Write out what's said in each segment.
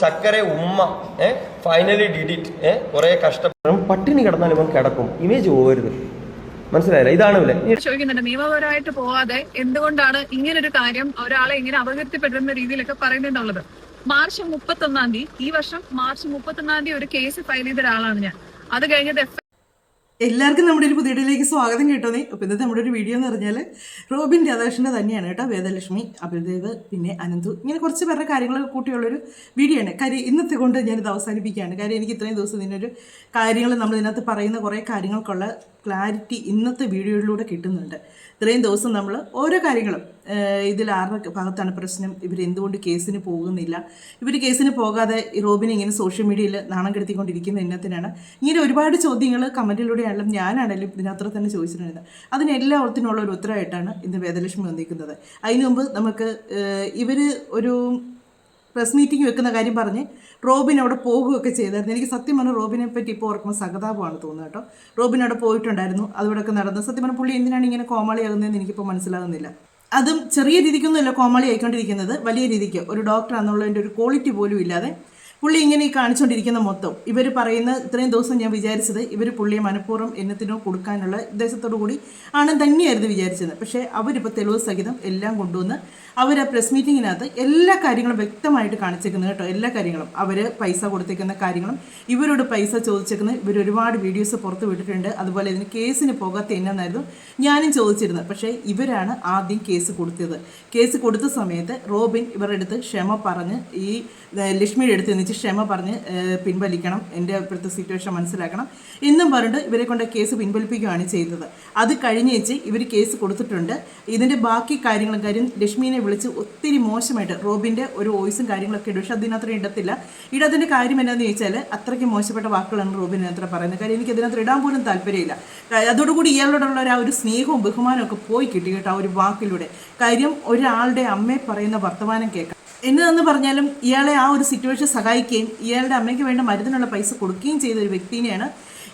ചക്കര ഉമ്മ finally did it കുറെ കഷ്ടപ്പെടും. പട്ടിണി കിടന്നാൽ ഇവൻ കിടക്കും, ഇമേജ് പോകരുത്. മനസ്സിലായില്ല? ഇതാണ് ചോദിക്കുന്നുണ്ട്, നിയമപരമായിട്ട് പോവാതെ എന്തുകൊണ്ടാണ് ഇങ്ങനൊരു കാര്യം ഒരാളെ ഇങ്ങനെ അപകീർത്തിപ്പെടുന്ന രീതിയിലൊക്കെ പറയുന്നുള്ളത്. മാർച്ച് 31 ഈ വർഷം മാർച്ച് 31 ഒരു കേസ് ഫയൽ ചെയ്ത ഒരാളാണ് ഞാൻ. അത് കഴിഞ്ഞത് എല്ലാവർക്കും നമ്മുടെ ഒരു പുതിയ വീഡിയോയിലേക്ക് സ്വാഗതം കേട്ടോന്നേ. അപ്പോൾ ഇന്നത്തെ നമ്മുടെ ഒരു വീഡിയോ എന്ന് പറഞ്ഞാൽ റോബിൻ രാധാകൃഷ്ണൻ്റെ തന്നെയാണ് കേട്ടോ. വേദലക്ഷ്മി, അഭിദേവ്, പിന്നെ അനന്തു, ഇങ്ങനെ കുറച്ച് പേരുടെ കാര്യങ്ങളൊക്കെ കൂട്ടിയുള്ളൊരു വീഡിയോ ആണ്. കാര്യം ഇന്നത്തെ കൊണ്ട് ഞാനിത് അവസാനിപ്പിക്കുകയാണ്. കാര്യം എനിക്ക് ഇത്രയും ദിവസം ഇതിനൊരു കാര്യങ്ങൾ നമ്മൾ ഇതിനകത്ത് പറയുന്ന കുറേ കാര്യങ്ങൾക്കുള്ള ക്ലാരിറ്റി ഇന്നത്തെ വീഡിയോയിലൂടെ കിട്ടുന്നുണ്ട്. ഇത്രയും ദിവസം നമ്മൾ ഓരോ കാര്യങ്ങളും ഇതിൽ ആരുടെ ഭാഗത്താണ് പ്രശ്നം, ഇവരെന്തുകൊണ്ട് കേസിന് പോകുന്നില്ല, ഇവർ കേസിന് പോകാതെ റോബിനെ ഇങ്ങനെ സോഷ്യൽ മീഡിയയിൽ നാണം കെടുത്തിക്കൊണ്ടിരിക്കുന്ന ഇന്നത്തിനാണ്. ഇങ്ങനെ ഒരുപാട് ചോദ്യങ്ങൾ കമൻറ്റിലൂടെയാണെങ്കിലും ഞാനാണെങ്കിലും ഇതിനകത്ത് തന്നെ ചോദിച്ചിട്ടുണ്ട്. അതിനെല്ലാത്തിനുള്ള ഒരു ഉത്തരവായിട്ടാണ് ഇന്ന് വേദലക്ഷ്മി വന്നിരിക്കുന്നത്. അതിനു മുമ്പ് നമുക്ക് ഇവർ ഒരു പ്രസ് മീറ്റിംഗ് വെക്കുന്ന കാര്യം പറഞ്ഞ് റോബിൻ അവിടെ പോകുകയൊക്കെ ചെയ്തായിരുന്നു. എനിക്ക് സത്യം പറഞ്ഞാൽ റോബിനെ പറ്റി ഇപ്പോൾ ഓർക്കുമ്പോൾ സഹതാപമാണ് തോന്നുന്നത് കേട്ടോ. റോബിൻ അവിടെ പോയിട്ടുണ്ടായിരുന്നു, അതിവിടെയൊക്കെ നടന്നു. സത്യം പറഞ്ഞാൽ പുള്ളി എന്തിനാണ് ഇങ്ങനെ കോമാളിയാകുന്നതെന്ന് എനിക്കിപ്പോൾ മനസ്സിലാകുന്നില്ല. അതും ചെറിയ രീതിക്കൊന്നുമല്ല കോമാളി ആയിക്കൊണ്ടിരിക്കുന്നത്, വലിയ രീതിക്ക് ഒരു ഡോക്ടറാണെന്നുള്ളതിൻ്റെ ഒരു ക്വാളിറ്റി പോലും ഇല്ലാതെ പുള്ളി ഇങ്ങനെ ഈ കാണിച്ചുകൊണ്ടിരിക്കുന്ന മൊത്തം ഇവർ പറയുന്ന ഇത്രയും ദിവസം ഞാൻ വിചാരിച്ചത് ഇവർ പുള്ളിയെ മനഃപൂർവ്വം എന്നത്തിനോ കൊടുക്കാനുള്ള ഉദ്ദേശത്തോടു കൂടി ആണ് തന്നെയായിരുന്നു വിചാരിച്ചത്. പക്ഷേ അവരിപ്പോൾ തെളിവ് സഹിതം എല്ലാം കൊണ്ടുവന്ന് അവർ ആ പ്രസ് മീറ്റിങ്ങിനകത്ത് എല്ലാ കാര്യങ്ങളും വ്യക്തമായിട്ട് കാണിച്ചേക്കുന്നത് കേട്ടോ. എല്ലാ കാര്യങ്ങളും അവർ പൈസ കൊടുത്തേക്കുന്ന കാര്യങ്ങളും ഇവരോട് പൈസ ചോദിച്ചേക്കുന്നത് ഇവർ ഒരുപാട് വീഡിയോസ് പുറത്ത് വിട്ടിട്ടുണ്ട്. അതുപോലെ ഇതിന് കേസിന് പോകാത്ത എന്നായിരുന്നു ഞാനും ചോദിച്ചിരുന്നത്. പക്ഷേ ഇവരാണ് ആദ്യം കേസ് കൊടുത്തത്. കേസ് കൊടുത്ത സമയത്ത് റോബിൻ ഇവരുടെ അടുത്ത് ക്ഷമ പറഞ്ഞ് ഈ ലക്ഷ്മിയുടെ അടുത്ത് നിന്നിച്ച് ക്ഷമ പറഞ്ഞ് പിൻവലിക്കണം, എൻ്റെ ഇപ്പോഴത്തെ സിറ്റുവേഷൻ മനസ്സിലാക്കണം എന്നും പറഞ്ഞിട്ട് ഇവരെ കൊണ്ട് കേസ് പിൻവലിപ്പിക്കുകയാണ് ചെയ്തത്. അത് കഴിഞ്ഞ് വെച്ച് ഇവർ കേസ് കൊടുത്തിട്ടുണ്ട്. ഇതിൻ്റെ ബാക്കി കാര്യങ്ങളും കാര്യം ലക്ഷ്മീനെ വിളിച്ച് ഒത്തിരി മോശമായിട്ട് റോബിൻ്റെ ഒരു വോയിസും കാര്യങ്ങളൊക്കെ ഇടും. പക്ഷെ അതിനകത്ത് ഇടത്തില്ല. ഇടത്തിൻ്റെ കാര്യം എന്താണെന്ന് ചോദിച്ചാൽ അത്രയ്ക്ക് മോശപ്പെട്ട വാക്കുകളാണ് റോബിനകത്ത് പറയുന്നത്. കാര്യം എനിക്ക് അതിനകത്ത് ഇടാൻ പോലും താല്പര്യമില്ല. അതോടുകൂടി ഇയാളോടുള്ള ആ ഒരു സ്നേഹവും ബഹുമാനവും ഒക്കെ പോയി കിട്ടി കേട്ടോ ആ ഒരു വാക്കിലൂടെ. കാര്യം ഒരാളുടെ അമ്മയെ പറയുന്ന വർത്തമാനം കേൾക്കാം എന്നതെന്ന് പറഞ്ഞാലും ഇയാളെ ആ ഒരു സിറ്റുവേഷൻ സഹായിക്കുകയും ഇയാളുടെ അമ്മയ്ക്ക് വേണ്ട മരുന്നിനുള്ള പൈസ കൊടുക്കുകയും ചെയ്ത ഒരു വ്യക്തിനെയാണ്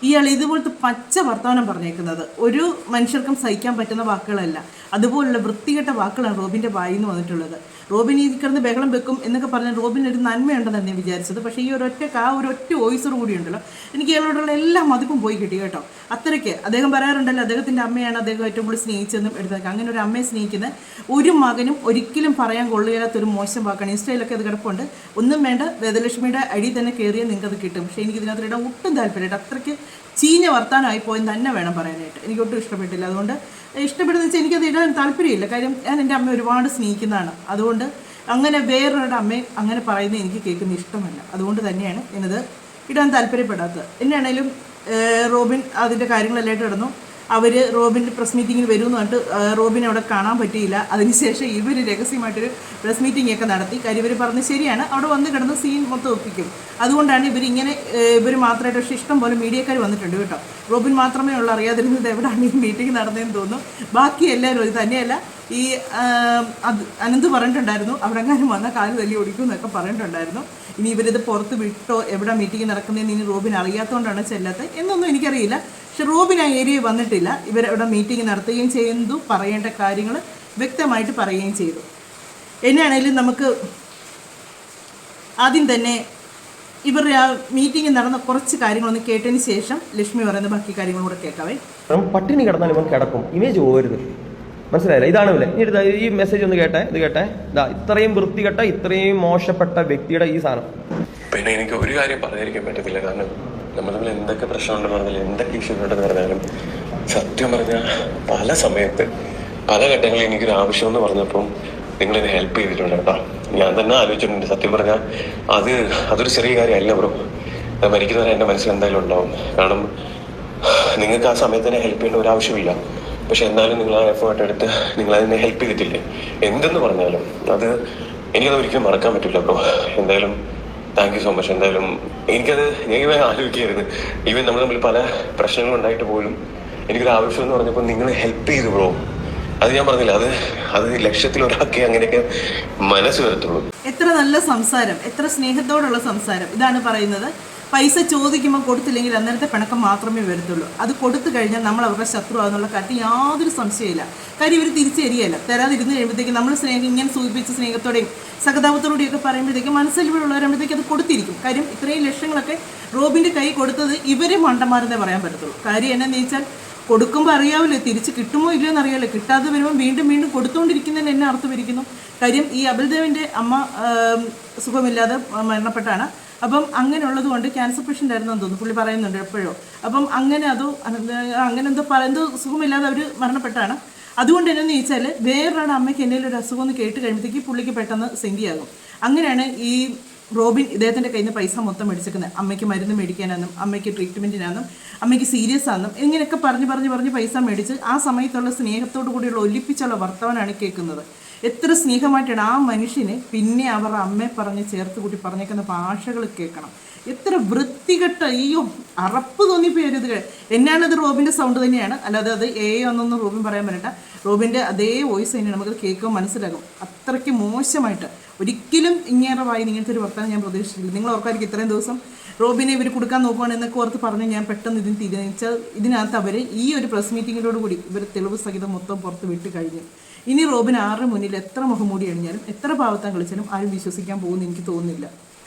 ഇയാൾ ഇതുപോലത്തെ പച്ച വർത്തമാനം പറഞ്ഞേക്കുന്നത്. ഒരു മനുഷ്യർക്കും സഹിക്കാൻ പറ്റുന്ന വാക്കുകളല്ല, അതുപോലുള്ള വൃത്തികെട്ട വാക്കുകളാണ് റോബിൻ്റെ വായിൽ നിന്ന് വന്നിട്ടുള്ളത്. റോബിൻ ഈ കിടന്ന് ബഹളം വെക്കും എന്നൊക്കെ പറഞ്ഞാൽ റോബിനൊരു നന്മയുണ്ടെന്നാണ് ഞാൻ വിചാരിച്ചത്. പക്ഷേ ഈ ഒരൊറ്റ വോയിസോട് കൂടി ഉണ്ടല്ലോ എനിക്ക് ഇയാളോടുള്ള എല്ലാ മതിപ്പും പോയി കിട്ടി കേട്ടോ. അത്രയ്ക്ക് അദ്ദേഹം പറയാറുണ്ടല്ലോ അദ്ദേഹത്തിൻ്റെ അമ്മയാണ് അദ്ദേഹം ഏറ്റവും കൂടുതൽ സ്നേഹിച്ചതെന്നും എടുത്തേക്കാം. അങ്ങനെ ഒരു അമ്മയെ സ്നേഹിക്കുന്ന ഒരു മകനും ഒരിക്കലും പറയാൻ കൊള്ളുകയില്ലാത്തൊരു മോശം വാക്കാണ്. ഇൻസ്റ്റയിലൊക്കെ അത് കിടപ്പുണ്ട്. ഒന്നും വേണ്ട, വേദലക്ഷ്മിയുടെ അടി തന്നെ കയറിയാൽ നിങ്ങൾക്കത് കിട്ടും. പക്ഷേ എനിക്ക് ഇതിനകത്ത് ഇടാൻ ഒട്ടും താല്പര്യമായിട്ട് അത്രയ്ക്ക് ചീഞ്ഞ വർത്താനമായി പോയെന്ന് തന്നെ വേണം പറയാനായിട്ട്. എനിക്കൊട്ടും ഇഷ്ടപ്പെട്ടില്ല. അതുകൊണ്ട് ഇഷ്ടപ്പെടുന്ന വെച്ചാൽ എനിക്കത് ഇടാൻ താല്പര്യമില്ല. കാര്യം ഞാൻ എൻ്റെ അമ്മ ഒരുപാട് സ്നേഹിക്കുന്നതാണ്. അതുകൊണ്ട് അങ്ങനെ വേറൊരുടെ അമ്മയെ അങ്ങനെ പറയുന്നത് എനിക്ക് കേൾക്കുന്ന ഇഷ്ടമല്ല. അതുകൊണ്ട് തന്നെയാണ് ഞാനത് ഇടാൻ താല്പര്യപ്പെടാത്തത്. എന്നാണേലും റോബിൻ അതിൻ്റെ കാര്യങ്ങളെല്ലാം കിടന്നു. അവർ റോബിൻ്റെ പ്രസ് മീറ്റിങ്ങിന് വരുമെന്ന് പറഞ്ഞിട്ട് റോബിനെ അവിടെ കാണാൻ പറ്റിയില്ല. അതിനുശേഷം ഇവർ രഹസ്യമായിട്ടൊരു പ്രസ് മീറ്റിംഗ് ഒക്കെ നടത്തി. കാര്യം ഇവർ പറഞ്ഞ് ശരിയാണ്, അവിടെ വന്ന് കിടന്ന് സീൻ മൊത്തം ഒപ്പിക്കും. അതുകൊണ്ടാണ് ഇവർ മാത്രമായിട്ട്. പക്ഷേ ഇഷ്ടം പോലെ മീഡിയക്കാർ വന്നിട്ടുണ്ട് കേട്ടോ. റോബിൻ മാത്രമേ ഉള്ളൂ അറിയാതിരുന്നത് എവിടെയാണ് ഈ മീറ്റിംഗ് നടന്നതെന്ന് തോന്നുന്നു. ബാക്കി എല്ലാവരും ഇത് തന്നെയല്ല. ഈ അനന്ത് പറഞ്ഞിട്ടുണ്ടായിരുന്നു അവിടെ എങ്ങാനും വന്നാൽ കാല് തല്ലി ഓടിക്കും എന്നൊക്കെ പറഞ്ഞിട്ടുണ്ടായിരുന്നു. ഇനി ഇവരിത് പുറത്ത് വിട്ടോ എവിടെ മീറ്റിംഗ് നടക്കുന്നതെന്ന് ഇനി റോബിൻ അറിയാത്തതുകൊണ്ടാണ് ചെല്ലാത്തത് എന്നൊന്നും എനിക്കറിയില്ല. പക്ഷെ റോബിൻ ആ ഏരിയയിൽ വന്നിട്ടില്ല. ഇവരവിടെ മീറ്റിംഗ് നടത്തുകയും ചെയ്തു, പറയേണ്ട കാര്യങ്ങൾ വ്യക്തമായിട്ട് പറയുകയും ചെയ്തു. എന്നാണേലും നമുക്ക് ആദ്യം തന്നെ ഇവരുടെ ആ മീറ്റിംഗ് നടന്ന കുറച്ച് കാര്യങ്ങളൊന്ന് കേട്ടതിന് ശേഷം ലക്ഷ്മി പറയുന്ന ബാക്കി കാര്യങ്ങളും കൂടെ കേൾക്കാവേ. പട്ടിണി കിടന്നാൽ ഇവൻ കിടക്കും, ഇമേജ് പോകരുത്. മനസ്സിലായില്ല? ഇതാണ് ഈ മെസ്സേജ് ഒന്ന് കേട്ടെ, ഇത് കേട്ടെ. ഇത്രയും വൃത്തികെട്ട ഇത്രയും മോശപ്പെട്ട വ്യക്തിയുടെ ഈ സാധനം. പിന്നെ എനിക്ക് ഒരു കാര്യം പറഞ്ഞിരിക്കാൻ പറ്റത്തില്ല. കാരണം നമ്മൾ തമ്മിൽ എന്തൊക്കെ പ്രശ്നമുണ്ടെന്ന് പറഞ്ഞാലും എന്തൊക്കെ ഇഷ്യൂ ഉണ്ടെന്ന് പറഞ്ഞാലും സത്യം പറഞ്ഞാൽ പല സമയത്ത് പല ഘട്ടങ്ങളിൽ എനിക്കൊരു ആവശ്യമെന്ന് പറഞ്ഞപ്പം നിങ്ങളിത് ഹെൽപ്പ് ചെയ്തിട്ടുണ്ട് കേട്ടോ. ഞാൻ തന്നെ ആലോചിച്ചിട്ടുണ്ട്. സത്യം പറഞ്ഞാൽ അതൊരു ചെറിയ കാര്യമല്ല ബ്രോ. മരിക്കുന്നവരെ എൻ്റെ മനസ്സിൽ എന്തായാലും ഉണ്ടാവും. കാരണം നിങ്ങൾക്ക് ആ സമയത്ത് തന്നെ ഹെൽപ്പ് ചെയ്യേണ്ട ഒരാവശ്യമില്ല. പക്ഷെ എന്നാലും നിങ്ങൾ ആ എഫേർട്ട് എടുത്ത് നിങ്ങൾ അതിനെ ഹെൽപ്പ് ചെയ്തിട്ടില്ലേ, എന്തെന്ന് പറഞ്ഞാലും എനിക്കത് ഒരിക്കലും മറക്കാൻ പറ്റില്ല ബ്രോ. എന്തായാലും താങ്ക് യു സോ മച്ച്. എന്തായാലും ഞാൻ ആലോചിക്കായിരുന്നു. ഈവൻ നമ്മൾ തമ്മിൽ പല പ്രശ്നങ്ങളും ഉണ്ടായിട്ട് പോലും എനിക്കൊരു ആവശ്യം എന്ന് പറഞ്ഞപ്പോൾ നിങ്ങൾ ഹെൽപ്പ് ചെയ്തു ബ്രോ. അത് ഞാൻ പറഞ്ഞില്ല, അത് ലക്ഷത്തിൽ ഒരാൾക്ക് അങ്ങനെയൊക്കെ മനസ്സ് വരത്തുള്ളൂ. എത്ര നല്ല സംസാരം, എത്ര സ്നേഹത്തോടുള്ള സംസാരം. ഇതാണ് പറയുന്നത്, പൈസ ചോദിക്കുമ്പോൾ കൊടുത്തില്ലെങ്കിൽ അന്നേരത്തെ പിണക്കം മാത്രമേ വരത്തുള്ളൂ. അത് കൊടുത്തു കഴിഞ്ഞാൽ നമ്മൾ അവരുടെ ശത്രുവാണെന്നുള്ള കാര്യത്തിൽ യാതൊരു സംശയമില്ല. കാര്യം ഇവർ തിരിച്ചു തരികയല്ല. തരാതിരുന്ന് കഴിയുമ്പോഴത്തേക്ക് നമ്മൾ സ്നേഹം ഇങ്ങനെ സൂചിപ്പിച്ച സ്നേഹത്തോടെയും സഹതാപത്തോടെയൊക്കെ പറയുമ്പോഴത്തേക്ക് മനസ്സിലുള്ളവരാകുമ്പോഴത്തേക്ക് അത് കൊടുത്തിരിക്കും. കാര്യം ഇത്രയും ലക്ഷങ്ങളൊക്കെ റോബിൻ്റെ കൈ കൊടുത്തത് ഇവരെ മണ്ടന്മാരെന്നേ പറയാൻ പറ്റത്തുള്ളൂ. കാര്യം എന്നാന്ന് ചോദിച്ചാൽ കൊടുക്കുമ്പോൾ അറിയാവില്ലേ തിരിച്ച് കിട്ടുമോ ഇല്ലയോ എന്നറിയാമല്ലോ. കിട്ടാതെ വരുമ്പോൾ വീണ്ടും വീണ്ടും കൊടുത്തുകൊണ്ടിരിക്കുന്നതിന് എന്നെ അർത്ഥം ഇരിക്കുന്നു. കാര്യം ഈ അബൽദേവിൻ്റെ അമ്മ സുഖമില്ലാതെ മരണപ്പെട്ടാണ്. അപ്പം അങ്ങനെയുള്ളത് കൊണ്ട് ക്യാൻസർ പേഷ്യൻ്റ് ആയിരുന്നെന്ന് തോന്നുന്നു, പുള്ളി പറയുന്നുണ്ട് എപ്പോഴോ. അപ്പം അങ്ങനെ എന്തോ സുഖമില്ലാതെ അവർ മരണപ്പെട്ടാണ്. അതുകൊണ്ട് എന്നു ചോദിച്ചാൽ വേറൊരാളുടെ അമ്മയ്ക്ക് എന്തെങ്കിലും ഒരു അസുഖം എന്ന് കേട്ട് കഴിയുമ്പോഴത്തേക്ക് പുള്ളിക്ക് പെട്ടെന്ന് സെൻഡിയാകും. അങ്ങനെയാണ് ഈ റോബിൻ ഇദ്ദേഹത്തിൻ്റെ കയ്യിൽ നിന്ന് പൈസ മൊത്തം മേടിച്ചേക്കുന്നത്. അമ്മയ്ക്ക് മരുന്ന് മേടിക്കാനാണെന്നും അമ്മയ്ക്ക് ട്രീറ്റ്മെൻറ്റിനാണെന്നും അമ്മയ്ക്ക് സീരിയസ് ആണെന്നും ഇങ്ങനെയൊക്കെ പറഞ്ഞ് പൈസ മേടിച്ച് ആ സമയത്തുള്ള സ്നേഹത്തോടു കൂടിയുള്ള ഒലിപ്പിച്ചുള്ള വർത്തമാനമാണ് കേൾക്കുന്നത്. എത്ര സ്നേഹമായിട്ടാണ് ആ മനുഷ്യന് പിന്നെ അവരുടെ അമ്മയെ പറഞ്ഞ് ചേർത്ത് കൂട്ടി പറഞ്ഞേക്കുന്ന ഭാഷകൾ കേൾക്കണം. എത്ര വൃത്തികെട്ട, അയ്യോ അറപ്പ് തോന്നിപ്പോയത്. എന്നാണത് റോബിൻ്റെ സൗണ്ട് തന്നെയാണ്, അല്ലാതെ അത് ഒന്നൊന്നും റോബിൻ പറയാൻ പറ്റണ്ട. റോബിൻ്റെ അതേ വോയിസ് തന്നെയാണ്, നമുക്ക് കേൾക്കുമ്പോൾ മനസ്സിലാകും. അത്രയ്ക്ക് മോശമായിട്ട് ഒരിക്കലും ഇങ്ങേറെ വായി ഇങ്ങനത്തെ ഒരു വർത്തമാനം ഞാൻ പ്രതീക്ഷിച്ചില്ല. നിങ്ങൾ ഓർക്കായിരിക്കും ഇത്രയും ദിവസം റോബിനെ ഇവർ കൊടുക്കാൻ നോക്കുകയാണ് എന്നൊക്കെ ഓർത്ത് പറഞ്ഞ് ഞാൻ പെട്ടെന്ന് ഇതിന് തീരുമാനിച്ചാൽ ഇതിനകത്ത് അവർ ഈ ഒരു പ്രസ് മീറ്റിങ്ങിനോട് കൂടി ഇവർ തെളിവ് സഹിതം മൊത്തം പുറത്ത് വിട്ട് കഴിഞ്ഞു. ഇനി റോബിൻ ആരുടെ മുന്നിൽ എത്ര മുഖംമൂടി അണിഞ്ഞാലും എത്ര പാവത്താൻ കളിച്ചാലും ആരും വിശ്വസിക്കാൻ പോകുമെന്ന് എനിക്ക് തോന്നുന്നില്ല.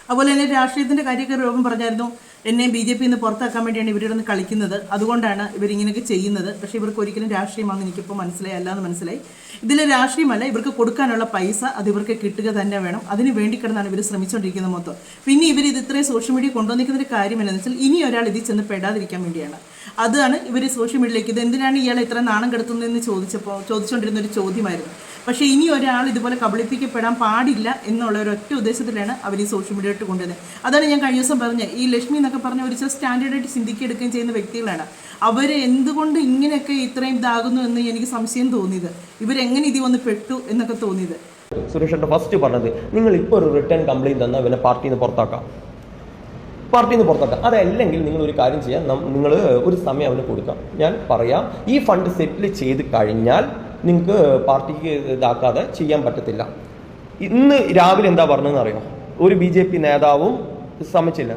അതുപോലെ തന്നെ രാഷ്ട്രീയത്തിൻ്റെ കാര്യമൊക്കെ റോബിൻ പറഞ്ഞായിരുന്നു, എന്നെ BJP നിന്ന് പുറത്താക്കാൻ വേണ്ടിയാണ് ഇവരുടെ നിന്ന് കളിക്കുന്നത്, അതുകൊണ്ടാണ് ഇവരിങ്ങനെയൊക്കെ ചെയ്യുന്നത്. പക്ഷേ ഇവർക്ക് ഒരിക്കലും രാഷ്ട്രീയമാണെന്ന് എനിക്കിപ്പോൾ മനസ്സിലായി, അല്ലാന്ന് മനസ്സിലായി. ഇതിൽ രാഷ്ട്രീയമല്ല, ഇവർക്ക് കൊടുക്കാനുള്ള പൈസ അത് ഇവർക്ക് കിട്ടുക തന്നെ വേണം. അതിന് വേണ്ടി കിടന്നാണ് ഇവർ ശ്രമിച്ചുകൊണ്ടിരിക്കുന്നത് മൊത്തം. പിന്നെ ഇവർ ഇത് ഇത്രയും സോഷ്യൽ മീഡിയ കൊണ്ടുവന്നിരിക്കുന്നൊരു കാര്യം എന്താണെന്ന് വെച്ചാൽ ഇനി ഒരാൾ ഇതിൽ ചെന്ന് പെടാതിരിക്കാൻ വേണ്ടിയാണ്. അതാണ് ഇവർ സോഷ്യൽ മീഡിയയിലേക്ക് ഇത് എന്തിനാണ് ഇയാൾ ഇത്ര നാണം കെടുത്തുന്നതെന്ന് ചോദിച്ചുകൊണ്ടിരുന്ന ഒരു ചോദ്യമായിരുന്നു. പക്ഷേ ഇനി ഒരാൾ ഇതുപോലെ കബളിപ്പിക്കപ്പെടാൻ പാടില്ല എന്നുള്ള ഒരു ഒറ്റ ഉദ്ദേശത്തിലാണ് അവർ ഈ സോഷ്യൽ മീഡിയയിട്ട് കൊണ്ടുവന്നത്. അതാണ് ഞാൻ കഴിഞ്ഞ ദിവസം പറഞ്ഞത്, ഈ ലക്ഷ്മി എന്നൊക്കെ പറഞ്ഞ ഒരു സ്റ്റാൻഡേർഡായിട്ട് ചിന്തിക്കെടുക്കുകയും ചെയ്യുന്ന വ്യക്തികളാണ്. അവർ എന്തുകൊണ്ട് ഇങ്ങനെയൊക്കെ ഇത്രയും ഇതാകുന്നു എന്ന് എനിക്ക് സംശയം തോന്നിയത്. ഇവരെങ്ങനെ ഇതിൽ വന്ന് പെട്ടു എന്നൊക്കെ തോന്നിയത്. സുരേഷേട്ടൻ ഫസ്റ്റ് പറഞ്ഞത്, നിങ്ങൾ ഇപ്പോൾ ഒരു റിട്ടേൺ കംപ്ലയിൻറ്റ് തന്നാൽ ഇവനെ പാർട്ടിയിൽ നിന്ന് പുറത്താക്കാം. അതല്ലെങ്കിൽ നിങ്ങൾ ഒരു കാര്യം ചെയ്യാം, നിങ്ങൾ ഒരു സമയം അവന് കൊടുക്കാം. ഞാൻ പറയാം, ഈ ഫണ്ട് സെറ്റിൽ ചെയ്ത് കഴിഞ്ഞാൽ നിങ്ങൾക്ക് പാർട്ടിക്ക് ഇതാക്കാതെ ചെയ്യാൻ പറ്റത്തില്ല. ഇന്ന് രാവിലെ എന്താ പറഞ്ഞതെന്ന് അറിയാം, ഒരു BJP നേതാവും സമ്മതിച്ചില്ല.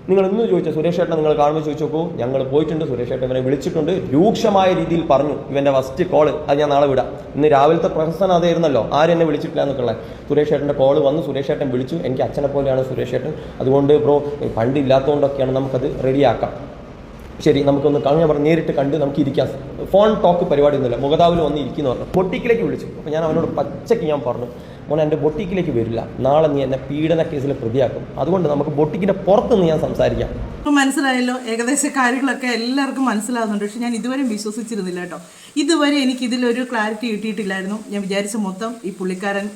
നിങ്ങൾ ഇന്ന് ചോദിച്ചാൽ സുരേഷ് ചേട്ടൻ നിങ്ങൾ കാണുമ്പോൾ ചോദിച്ചു നോക്കൂ, ഞങ്ങൾ പോയിട്ടുണ്ട്, സുരേഷ് ചേട്ടൻ ഇവനെ വിളിച്ചിട്ടുണ്ട്, രൂക്ഷമായ രീതിയിൽ പറഞ്ഞു. ഇവൻ്റെ ഫസ്റ്റ് കോള് അത് ഞാൻ നാളെ വിടാം. ഇന്ന് രാവിലത്തെ പ്രഹസനം അതായിരുന്നല്ലോ, ആരെന്നെ വിളിച്ചിട്ടില്ല എന്നൊക്കെയുള്ള. സുരേഷ് ചേട്ടൻ്റെ കോള് വന്നു, സുരേഷ് ചേട്ടൻ വിളിച്ചു, എനിക്ക് അച്ഛനെ പോലെയാണ് സുരേഷ് ചേട്ടൻ, അതുകൊണ്ട് ബ്രോ ഫണ്ട് ഇല്ലാത്തതുകൊണ്ടൊക്കെയാണ്, നമുക്കത് റെഡിയാക്കാം. ശരി, നമുക്കൊന്ന് ഞാൻ പറഞ്ഞു നേരിട്ട് കണ്ട് നമുക്ക് ഇരിക്കാം. ഫോൺ ടോക്ക് പരിപാടി ഒന്നുമില്ല, മുഖതാവിൽ വന്ന് ഇരിക്കുന്നു പറഞ്ഞു. ബൊട്ടിക്കിലേക്ക് വിളിച്ചു. അപ്പോൾ ഞാൻ അവനോട് പച്ചയ്ക്ക് ഞാൻ പറഞ്ഞു, മോനെ എൻ്റെ ബൊട്ടിക്കിലേക്ക് വരില്ല, നാളെ നീ എന്നെ പീഡന കേസിൽ പ്രതിയാക്കും, അതുകൊണ്ട് നമുക്ക് ബൊട്ടിക്കിൻ്റെ പുറത്തുനിന്ന് ഞാൻ സംസാരിക്കാം. ഇപ്പം മനസ്സിലായല്ലോ, ഏകദേശം കാര്യങ്ങളൊക്കെ എല്ലാവർക്കും മനസ്സിലാകുന്നുണ്ട്. പക്ഷെ ഞാൻ ഇതുവരെ വിശ്വസിച്ചിരുന്നില്ല കേട്ടോ. ഇതുവരെ എനിക്ക് ഇതിലൊരു ക്ലാരിറ്റി കിട്ടിയിട്ടില്ലായിരുന്നു. ഞാൻ വിചാരിച്ച മൊത്തം ഈ പുള്ളിക്കാരൻ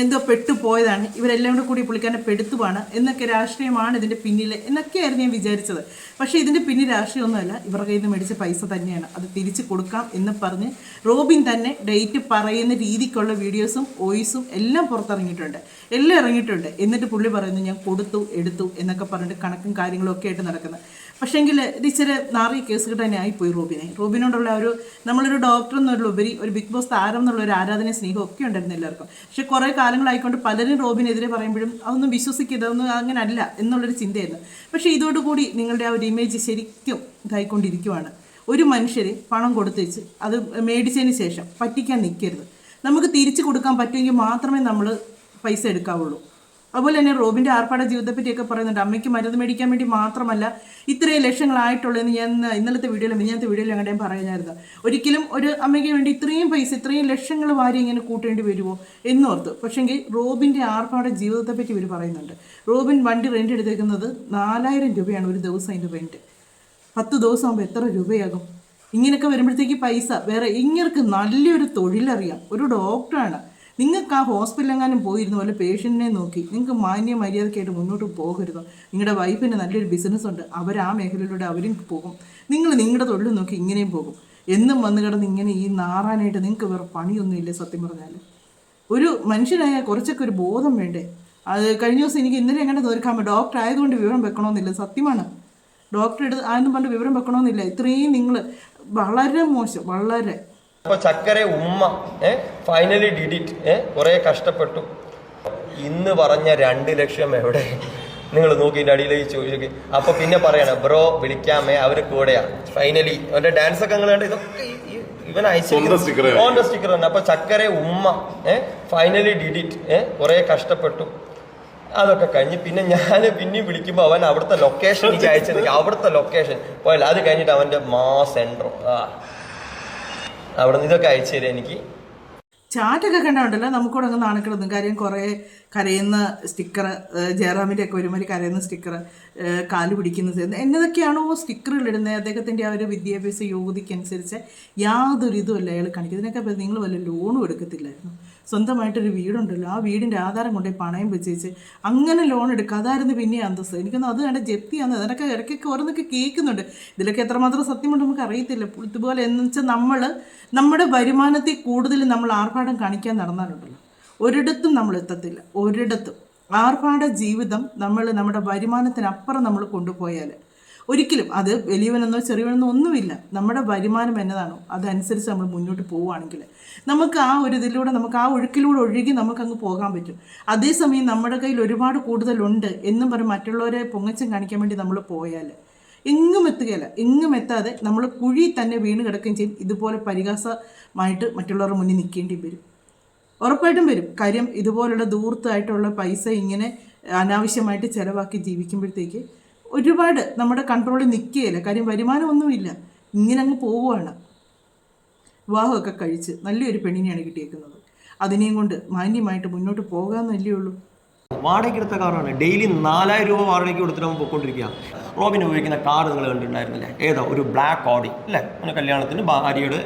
എന്തോ പെട്ടുപോയതാണ്, ഇവരെല്ലാം കൂടി പുള്ളിക്കാരനെ പെടുത്തുവാണ് എന്നൊക്കെ, രാഷ്ട്രീയമാണ് ഇതിൻ്റെ പിന്നിൽ എന്നൊക്കെയായിരുന്നു ഞാൻ വിചാരിച്ചത്. പക്ഷേ ഇതിൻ്റെ പിന്നിൽ രാഷ്ട്രീയമൊന്നുമല്ല, ഇവരുടെ കയ്യിൽ നിന്ന് മേടിച്ച പൈസ തന്നെയാണ്. അത് തിരിച്ച് കൊടുക്കാം എന്ന് പറഞ്ഞ് റോബിൻ തന്നെ ഡേറ്റ് പറയുന്ന രീതിക്കുള്ള വീഡിയോസും വോയിസും എല്ലാം പുറത്തിറങ്ങിയിട്ടുണ്ട്, എല്ലാം ഇറങ്ങിയിട്ടുണ്ട്. എന്നിട്ട് പുള്ളി പറയുന്നു ഞാൻ കൊടുത്തു എടുത്തു എന്നൊക്കെ പറഞ്ഞിട്ട് കണക്കും കാര്യങ്ങളും ഒക്കെ ആയിട്ട് നടക്കുന്നത്. പക്ഷേങ്കിൽ ഇത് ഇച്ചിരി നാറിയ കേസ് തന്നെ ആയിപ്പോയി റോബിനോടുള്ള ഒരു, നമ്മളൊരു ഡോക്ടർ എന്നുള്ളപരി ഒരു ബിഗ് ബോസ് താരം എന്നുള്ള ഒരു ആരാധന സ്നേഹം ഒക്കെ ഉണ്ടായിരുന്നു എല്ലാവർക്കും. പക്ഷെ കുറേ കാലങ്ങളായിക്കൊണ്ട് പലരും റോബിനെതിരെ പറയുമ്പോഴും അതൊന്നും വിശ്വസിക്കരുത്, അതൊന്നും അങ്ങനെ അല്ല എന്നുള്ളൊരു ചിന്തയായിരുന്നു. പക്ഷേ ഇതോടുകൂടി നിങ്ങളുടെ ആ ഒരു ഇമേജ് ശരിക്കും ഇതായിക്കൊണ്ടിരിക്കുവാണ്. ഒരു മനുഷ്യർ പണം കൊടുത്തേച്ച് അത് മേടിച്ചതിന് ശേഷം പറ്റിക്കാൻ നിൽക്കരുത്. നമുക്ക് തിരിച്ചു കൊടുക്കാൻ പറ്റുമെങ്കിൽ മാത്രമേ നമ്മൾ പൈസ എടുക്കാവുള്ളൂ. അതുപോലെ തന്നെ റോബിൻ്റെ ആർപ്പാട ജീവിതത്തെ പറ്റിയൊക്കെ പറയുന്നുണ്ട്. അമ്മയ്ക്ക് മരുന്ന് മേടിക്കാൻ വേണ്ടി മാത്രമല്ല ഇത്രയും ലക്ഷങ്ങളായിട്ടുള്ളതെന്ന് ഞാൻ ഇന്നലത്തെ വീഡിയോയിൽ അങ്ങനെ പറയുന്നായിരുന്നു. ഒരിക്കലും ഒരു അമ്മയ്ക്ക് വേണ്ടി ഇത്രയും പൈസ, ഇത്രയും ലക്ഷങ്ങൾ വാരി ഇങ്ങനെ കൂട്ടേണ്ടി വരുമോ എന്നോർത്ത്. പക്ഷേങ്കിൽ റോബിൻ്റെ ആർപ്പാട ജീവിതത്തെ പറ്റി ഇവർ പറയുന്നുണ്ട്. റോബിൻ വണ്ടി റെൻ്റ് എടുത്തേക്കുന്നത് 4000 രൂപയാണ് ഒരു ദിവസം. അതിൻ്റെ റെൻറ്റ് 10 ദിവസം ആകുമ്പോൾ എത്ര രൂപയാകും? ഇങ്ങനെയൊക്കെ വരുമ്പോഴത്തേക്ക് പൈസ വേറെ. ഇങ്ങർക്ക് നല്ലൊരു തൊഴിലറിയാം, ഒരു ഡോക്ടറാണ്. നിങ്ങൾക്ക് ആ ഹോസ്പിറ്റലെങ്ങാനും പോയിരുന്നു പോലെ പേഷ്യൻറ്റിനെ നോക്കി നിങ്ങൾക്ക് മാന്യ മര്യാദയ്ക്കായിട്ട് മുന്നോട്ട് പോകരുത്. നിങ്ങളുടെ വൈഫിന് നല്ലൊരു ബിസിനസ്സുണ്ട്, അവർ ആ മേഖലയിലൂടെ അവരും പോകും. നിങ്ങൾ നിങ്ങളുടെ തൊഴിൽ നോക്കി ഇങ്ങനെയും പോകും. എന്നും വന്ന് കിടന്ന് ഇങ്ങനെ ഈ നാറാനായിട്ട് നിങ്ങൾക്ക് വേറെ പണിയൊന്നുമില്ല. സത്യം പറഞ്ഞാൽ ഒരു മനുഷ്യനായ കുറച്ചൊക്കെ ഒരു ബോധം വേണ്ടേ? അത് കഴിഞ്ഞ ദിവസം എനിക്ക് ഇന്നലെ എങ്ങനെ തോൽക്കാൻ പറ്റും. ഡോക്ടർ ആയതുകൊണ്ട് വിവരം വെക്കണമെന്നില്ല, സത്യമാണ്. ഡോക്ടർ ആയെന്നും പണ്ട് വിവരം വെക്കണമെന്നില്ല. ഇത്രയും നിങ്ങൾ വളരെ മോശം, വളരെ അപ്പൊ ചക്കര ഉമ്മ ഫൈനലി ഡിഡിറ്റ് കുറെ കഷ്ടപ്പെട്ടു. ഇന്ന് പറഞ്ഞ 2 ലക്ഷം എവിടെ? നിങ്ങൾ നോക്കി അടിയിലേക്ക് ചോദിച്ചു. അപ്പൊ പിന്നെ പറയണം ബ്രോ വിളിക്കാമേ, അവര് കൂടെയാ. ഫൈനലി അവന്റെ ഡാൻസ് ഒക്കെ നിങ്ങൾ കണ്ട് ഇതൊക്കെ ഇവൻ അയച്ച സ്റ്റിക്കർ തന്നെ. അപ്പൊ ചക്കര ഉമ്മ ഫൈനലി ഡിഡിറ്റ് കുറെ കഷ്ടപ്പെട്ടു. അതൊക്കെ കഴിഞ്ഞ് പിന്നെ ഞാൻ പിന്നെയും വിളിക്കുമ്പോൾ അവൻ അവിടുത്തെ ലൊക്കേഷൻ എനിക്ക് അയച്ചത്, അവിടുത്തെ ലൊക്കേഷൻ പോയല്ല. അത് കഴിഞ്ഞിട്ട് അവന്റെ സെൻട്രോ അവിടെ നിന്ന് ഇതൊക്കെ അയച്ചു തരാം എനിക്ക്. ചാറ്റൊക്കെ കണ്ടുണ്ടല്ലോ നമുക്കൂടെ അങ്ങ് നാണക്കിടുന്നു. കാര്യം കുറേ കരയുന്ന സ്റ്റിക്കർ, ജയറാമിൻ്റെ ഒക്കെ ഒരുമാതിരി കരയുന്ന സ്റ്റിക്കർ, കാല് പിടിക്കുന്നത് എന്നതൊക്കെയാണോ സ്റ്റിക്കറുകൾ ഇടുന്നത്. അദ്ദേഹത്തിൻ്റെ ആ ഒരു വിദ്യാഭ്യാസ യോഗ്യതയ്ക്കനുസരിച്ച് യാതൊരു ഇതുമല്ല അയാൾ കാണിക്കും. ഇതിനൊക്കെ നിങ്ങൾ വല്ല ലോണും എടുക്കത്തില്ലായിരുന്നു. സ്വന്തമായിട്ടൊരു വീടുണ്ടല്ലോ, ആ വീടിൻ്റെ ആധാരം കൊണ്ടുപോയി പണയം വെച്ചേച്ച് അങ്ങനെ ലോൺ എടുക്കുക, അതായിരുന്നു പിന്നെ അന്തസ്സ്. എനിക്കൊന്നും അത് കണ്ട ജപ്തിയാന്ന്. അതിനൊക്കെ ഇടയ്ക്കൊക്കെ ഓരോന്നൊക്കെ കേൾക്കുന്നുണ്ട്. ഇതിലൊക്കെ എത്രമാത്രം സത്യമുണ്ട് നമുക്ക് അറിയത്തില്ല. ഇതുപോലെ എന്ന് വെച്ചാൽ നമ്മുടെ വരുമാനത്തിൽ കൂടുതൽ നമ്മൾ ആർഭാടം കാണിക്കാൻ നടന്നാലുണ്ടല്ലോ ഒരിടത്തും നമ്മൾ എത്തത്തില്ല. ഒരിടത്തും ആർഭാട ജീവിതം നമ്മുടെ വരുമാനത്തിനപ്പുറം നമ്മൾ കൊണ്ടുപോയാൽ ഒരിക്കലും അത് വലിയവനെന്നോ ചെറിയവനെന്നോ ഒന്നുമില്ല. നമ്മുടെ വരുമാനം എന്നതാണോ അതനുസരിച്ച് നമ്മൾ മുന്നോട്ട് പോവുകയാണെങ്കിൽ നമുക്ക് ആ ഒരു ഇതിലൂടെ നമുക്ക് ആ ഒഴുക്കിലൂടെ ഒഴുകി നമുക്കങ്ങ് പോകാൻ പറ്റും. അതേസമയം നമ്മുടെ കയ്യിൽ ഒരുപാട് കൂടുതലുണ്ട് എന്നും പറഞ്ഞ് മറ്റുള്ളവരെ പൊങ്ങച്ചം കാണിക്കാൻ വേണ്ടി നമ്മൾ പോയാൽ എങ്ങും എത്തുകയില്ല. എങ്ങും എത്താതെ നമ്മൾ കുഴി തന്നെ വീണ് കിടക്കുകയും ചെയ്യും. ഇതുപോലെ പരിഹാസമായിട്ട് മറ്റുള്ളവരുടെ മുന്നിൽ നിൽക്കേണ്ടി വരും. ഉറപ്പായിട്ടും വരും. കാര്യം ഇതുപോലുള്ള ദൂർത്തായിട്ടുള്ള പൈസ ഇങ്ങനെ അനാവശ്യമായിട്ട് ചിലവാക്കി ജീവിക്കുമ്പോഴത്തേക്ക് ഒരുപാട് നമ്മുടെ കൺട്രോളിൽ നിൽക്കുകയില്ല. കാര്യം വരുമാനമൊന്നുമില്ല, ഇങ്ങനെ അങ്ങ് പോവുകയാണ്. വിവാഹമൊക്കെ കഴിച്ച് നല്ലൊരു പെണ്ണിനെയാണ് കിട്ടിയേക്കുന്നത്. അതിനെയും കൊണ്ട് മാന്യമായിട്ട് മുന്നോട്ട് പോകാമെന്നല്ലേ ഉള്ളൂ. വാടകയ്ക്കെടുത്ത കാറാണ്. ഡെയിലി 4000 രൂപ വാടകയ്ക്ക് കൊടുത്തിട്ട് അവൻ പോയിക്കൊണ്ടിരിക്കുക. റോബിൻ ഉപയോഗിക്കുന്ന കാർ നിങ്ങൾ കണ്ടിട്ടുണ്ടായിരുന്നില്ലേ? ഏതാ ഒരു ബ്ലാക്ക് ഓഡി അല്ലേ? അങ്ങനെ കല്യാണത്തിന് ഭാര്യയുടെ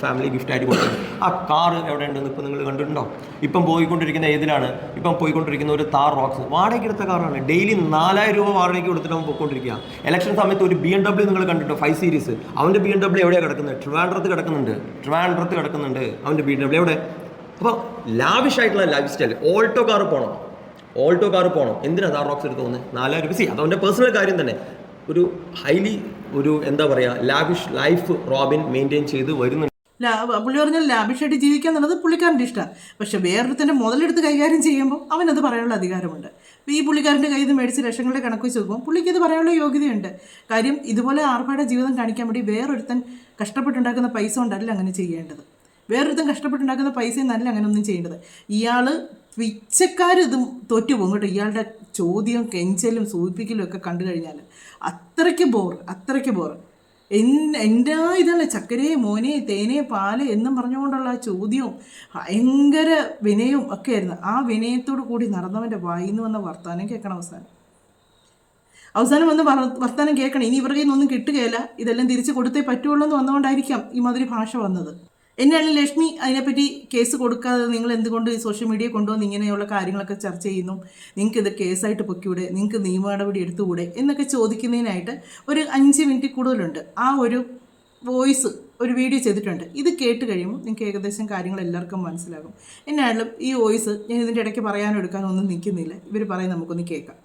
ഫാമിലി ഗിഫ്റ്റായിട്ട് കൊടുത്തത്. ആ കാർ എവിടെ ഉണ്ടെന്ന് ഇപ്പം നിങ്ങൾ കണ്ടിട്ടുണ്ടോ? ഇപ്പം പോയിക്കൊണ്ടിരിക്കുന്ന ഏതിലാണ്? ഇപ്പം പോയിക്കൊണ്ടിരിക്കുന്ന ഒരു താർ റോക്സ് വാടകയ്ക്കെടുത്ത കാറാണ്. ഡെയിലി 4000 രൂപ വാടകയ്ക്ക് കൊടുത്തിട്ട് അവൻ പോയിക്കൊണ്ടിരിക്കുക. ഇലക്ഷൻ സമയത്ത് ഒരു BMW നിങ്ങൾ കണ്ടിട്ടോ? 5 സീരീസ്. അവൻ്റെ BMW എവിടെയാണ് കിടക്കുന്നത്? ട്രിവാൻഡ്രത്ത് കിടക്കുന്നുണ്ട് അവൻ്റെ BMW എവിടെ? അപ്പോൾ ലാവിഷായിട്ടുള്ള ലൈഫ് സ്റ്റൈൽ. ഓൾട്ടോ കാർ പോകണം. എന്തിനാണ് താർ റോക്സ് എടുത്ത് പോകുന്നത്? 4000 രൂപ. അതവൻ്റെ പേഴ്സണൽ കാര്യം തന്നെ. ഒരു ഹൈലി എന്താ പറയുക ലാവിഷ് ലൈഫ് റോബിൻ മെയിൻറ്റെയിൻ ചെയ്ത് വരുന്നുണ്ട്. പുള്ളി പറഞ്ഞാൽ ലാവിഷായിട്ട് ജീവിക്കുക എന്നുള്ളത് പുള്ളിക്കാരൻ്റെ ഇഷ്ടമാണ്. പക്ഷെ വേറൊരുത്തൻ്റെ മുതലെടുത്ത് കൈകാര്യം ചെയ്യുമ്പോൾ അവനത് പറയാനുള്ള അധികാരമുണ്ട്. ഈ പുള്ളിക്കാരൻ്റെ കയ്യിൽ നിന്ന് മേടിച്ച് ലക്ഷങ്ങളുടെ കണക്ക് വെച്ച് നോക്കുമ്പോൾ പുള്ളിക്ക് അത് പറയാനുള്ള യോഗ്യതയുണ്ട്. കാര്യം ഇതുപോലെ ആർഭാട ജീവിതം കാണിക്കാൻ വേണ്ടി വേറൊരുത്തൻ കഷ്ടപ്പെട്ടുണ്ടാക്കുന്ന പൈസ കൊണ്ടല്ല അങ്ങനെ ചെയ്യേണ്ടത്. വേറൊരുത്തൻ കഷ്ടപ്പെട്ടുണ്ടാക്കുന്ന പൈസയും നല്ല അങ്ങനെ ഒന്നും ചെയ്യേണ്ടത്. ഇയാൾ പിച്ചക്കാർ ഇതും തോറ്റുപോകും കേട്ടോ. ഇയാളുടെ ചോദ്യവും കെഞ്ചലും സൂചിപ്പിക്കലും ഒക്കെ കണ്ടു കഴിഞ്ഞാൽ അത്രയ്ക്ക് ബോർ. എൻ്റെ ഇതല്ലേ ചക്കരേ മോനെ തേനേ പാല് എന്നും പറഞ്ഞുകൊണ്ടുള്ള ആ ചോദ്യവും ഭയങ്കര വിനയവും ഒക്കെ ആയിരുന്നു. ആ വിനയത്തോടു കൂടി നടന്നവൻ്റെ വായിന്ന് വന്ന വർത്തമാനം കേൾക്കണം. അവസാനം വന്ന് വർത്തമാനം കേൾക്കണം. ഇനി ഇവരുടെ കയ്യിൽ നിന്നൊന്നും കിട്ടുകയില്ല, ഇതെല്ലാം തിരിച്ച് കൊടുത്തേ പറ്റുള്ളൂ എന്ന് വന്നുകൊണ്ടായിരിക്കാം ഈ മാതിരി ഭാഷ വന്നത്. എന്നാണ് ലക്ഷ്മി അതിനെപ്പറ്റി കേസ് കൊടുക്കാതെ നിങ്ങൾ എന്തുകൊണ്ട് സോഷ്യൽ മീഡിയ കൊണ്ടുവന്ന് ഇങ്ങനെയുള്ള കാര്യങ്ങളൊക്കെ ചർച്ച ചെയ്യുന്നു? നിങ്ങൾക്ക് ഇത് കേസായിട്ട് പൊക്കിയൂടെ? നിങ്ങൾക്ക് നിയമ നടപടി എടുത്തുകൂടെ എന്നൊക്കെ ചോദിക്കുന്നതിനായിട്ട് ഒരു 5 മിനിറ്റ് കൂടുതലുണ്ട്. ആ ഒരു വോയിസ് ഒരു വീഡിയോ ചെയ്തിട്ടുണ്ട്. ഇത് കേട്ട് കഴിയുമ്പോൾ നിങ്ങൾക്ക് ഏകദേശം കാര്യങ്ങൾ എല്ലാവർക്കും മനസ്സിലാകും. എന്നാലും ഈ വോയിസ് ഞാൻ ഇതിൻ്റെ ഇടയ്ക്ക് പറയാനോ എടുക്കാനൊന്നും നിൽക്കുന്നില്ല. ഇവർ പറയും നമുക്കൊന്ന് കേൾക്കാം.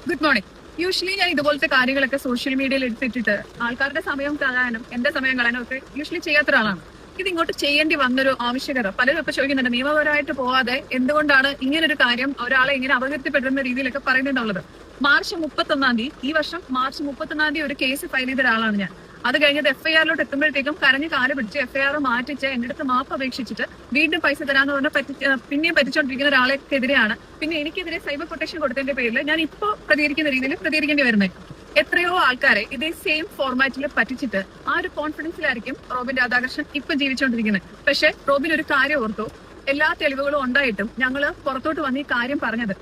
Good morning. യൂഷ്വലി ഞാൻ ഇതുപോലത്തെ കാര്യങ്ങളൊക്കെ സോഷ്യൽ മീഡിയയിൽ എടുത്തിട്ടിട്ട് ആൾക്കാരുടെ സമയം കളയാനും എന്റെ സമയം കളയാനും ഒക്കെ യൂഷ്വലി ചെയ്യാത്ത ഒരാളാണ്. ഇതിങ്ങോട്ട് ചെയ്യേണ്ടി വന്നൊരു ആവശ്യകത പലരും ഇപ്പൊ ചോദിക്കുന്നുണ്ട്. നിയമപരമായിട്ട് പോവാതെ എന്തുകൊണ്ടാണ് ഇങ്ങനൊരു കാര്യം ഒരാളെ ഇങ്ങനെ അപകീർത്തിപ്പെടുന്ന രീതിയിലൊക്കെ പറയുന്നുള്ളത്? മാർച്ച് 31 ഈ വർഷം മാർച്ച് 31 ഒരു കേസ് ഫയൽ ചെയ്ത ഒരാളാണ് ഞാൻ. അത് കഴിഞ്ഞത് FIR എത്തുമ്പോഴത്തേക്കും കരഞ്ഞ് കാല് പിടിച്ച് FIR മാറ്റിച്ച് എന്റെ അടുത്ത് മാപ്പ് അപേക്ഷിച്ചിട്ട് വീണ്ടും പൈസ തരാന്ന് പറഞ്ഞ പിന്നെയും പറ്റിച്ചോണ്ടിരിക്കുന്ന ഒരാളെക്കെതിരെയാണ് പിന്നെ എനിക്കെതിരെ സൈബർ പ്രൊട്ടക്ഷൻ കൊടുത്തതിന്റെ പേരിൽ ഞാൻ ഇപ്പോൾ പ്രതികരിക്കുന്ന രീതിയിൽ പ്രതികരിക്കേണ്ടി വരുന്നത്. എത്രയോ ആൾക്കാരെ ഇതേ സെയിം ഫോർമാറ്റിൽ പറ്റിച്ചിട്ട് ആ ഒരു കോൺഫിഡൻസിലായിരിക്കും റോബിൻ രാധാകൃഷ്ണൻ ഇപ്പൊ ജീവിച്ചുകൊണ്ടിരിക്കുന്നത്. പക്ഷെ റോബിൻ ഒരു കാര്യം ഓർത്തു, എല്ലാ തെളിവുകളും ഉണ്ടായിട്ടും ഞങ്ങള് പുറത്തോട്ട് വന്ന് ഈ കാര്യം പറഞ്ഞത്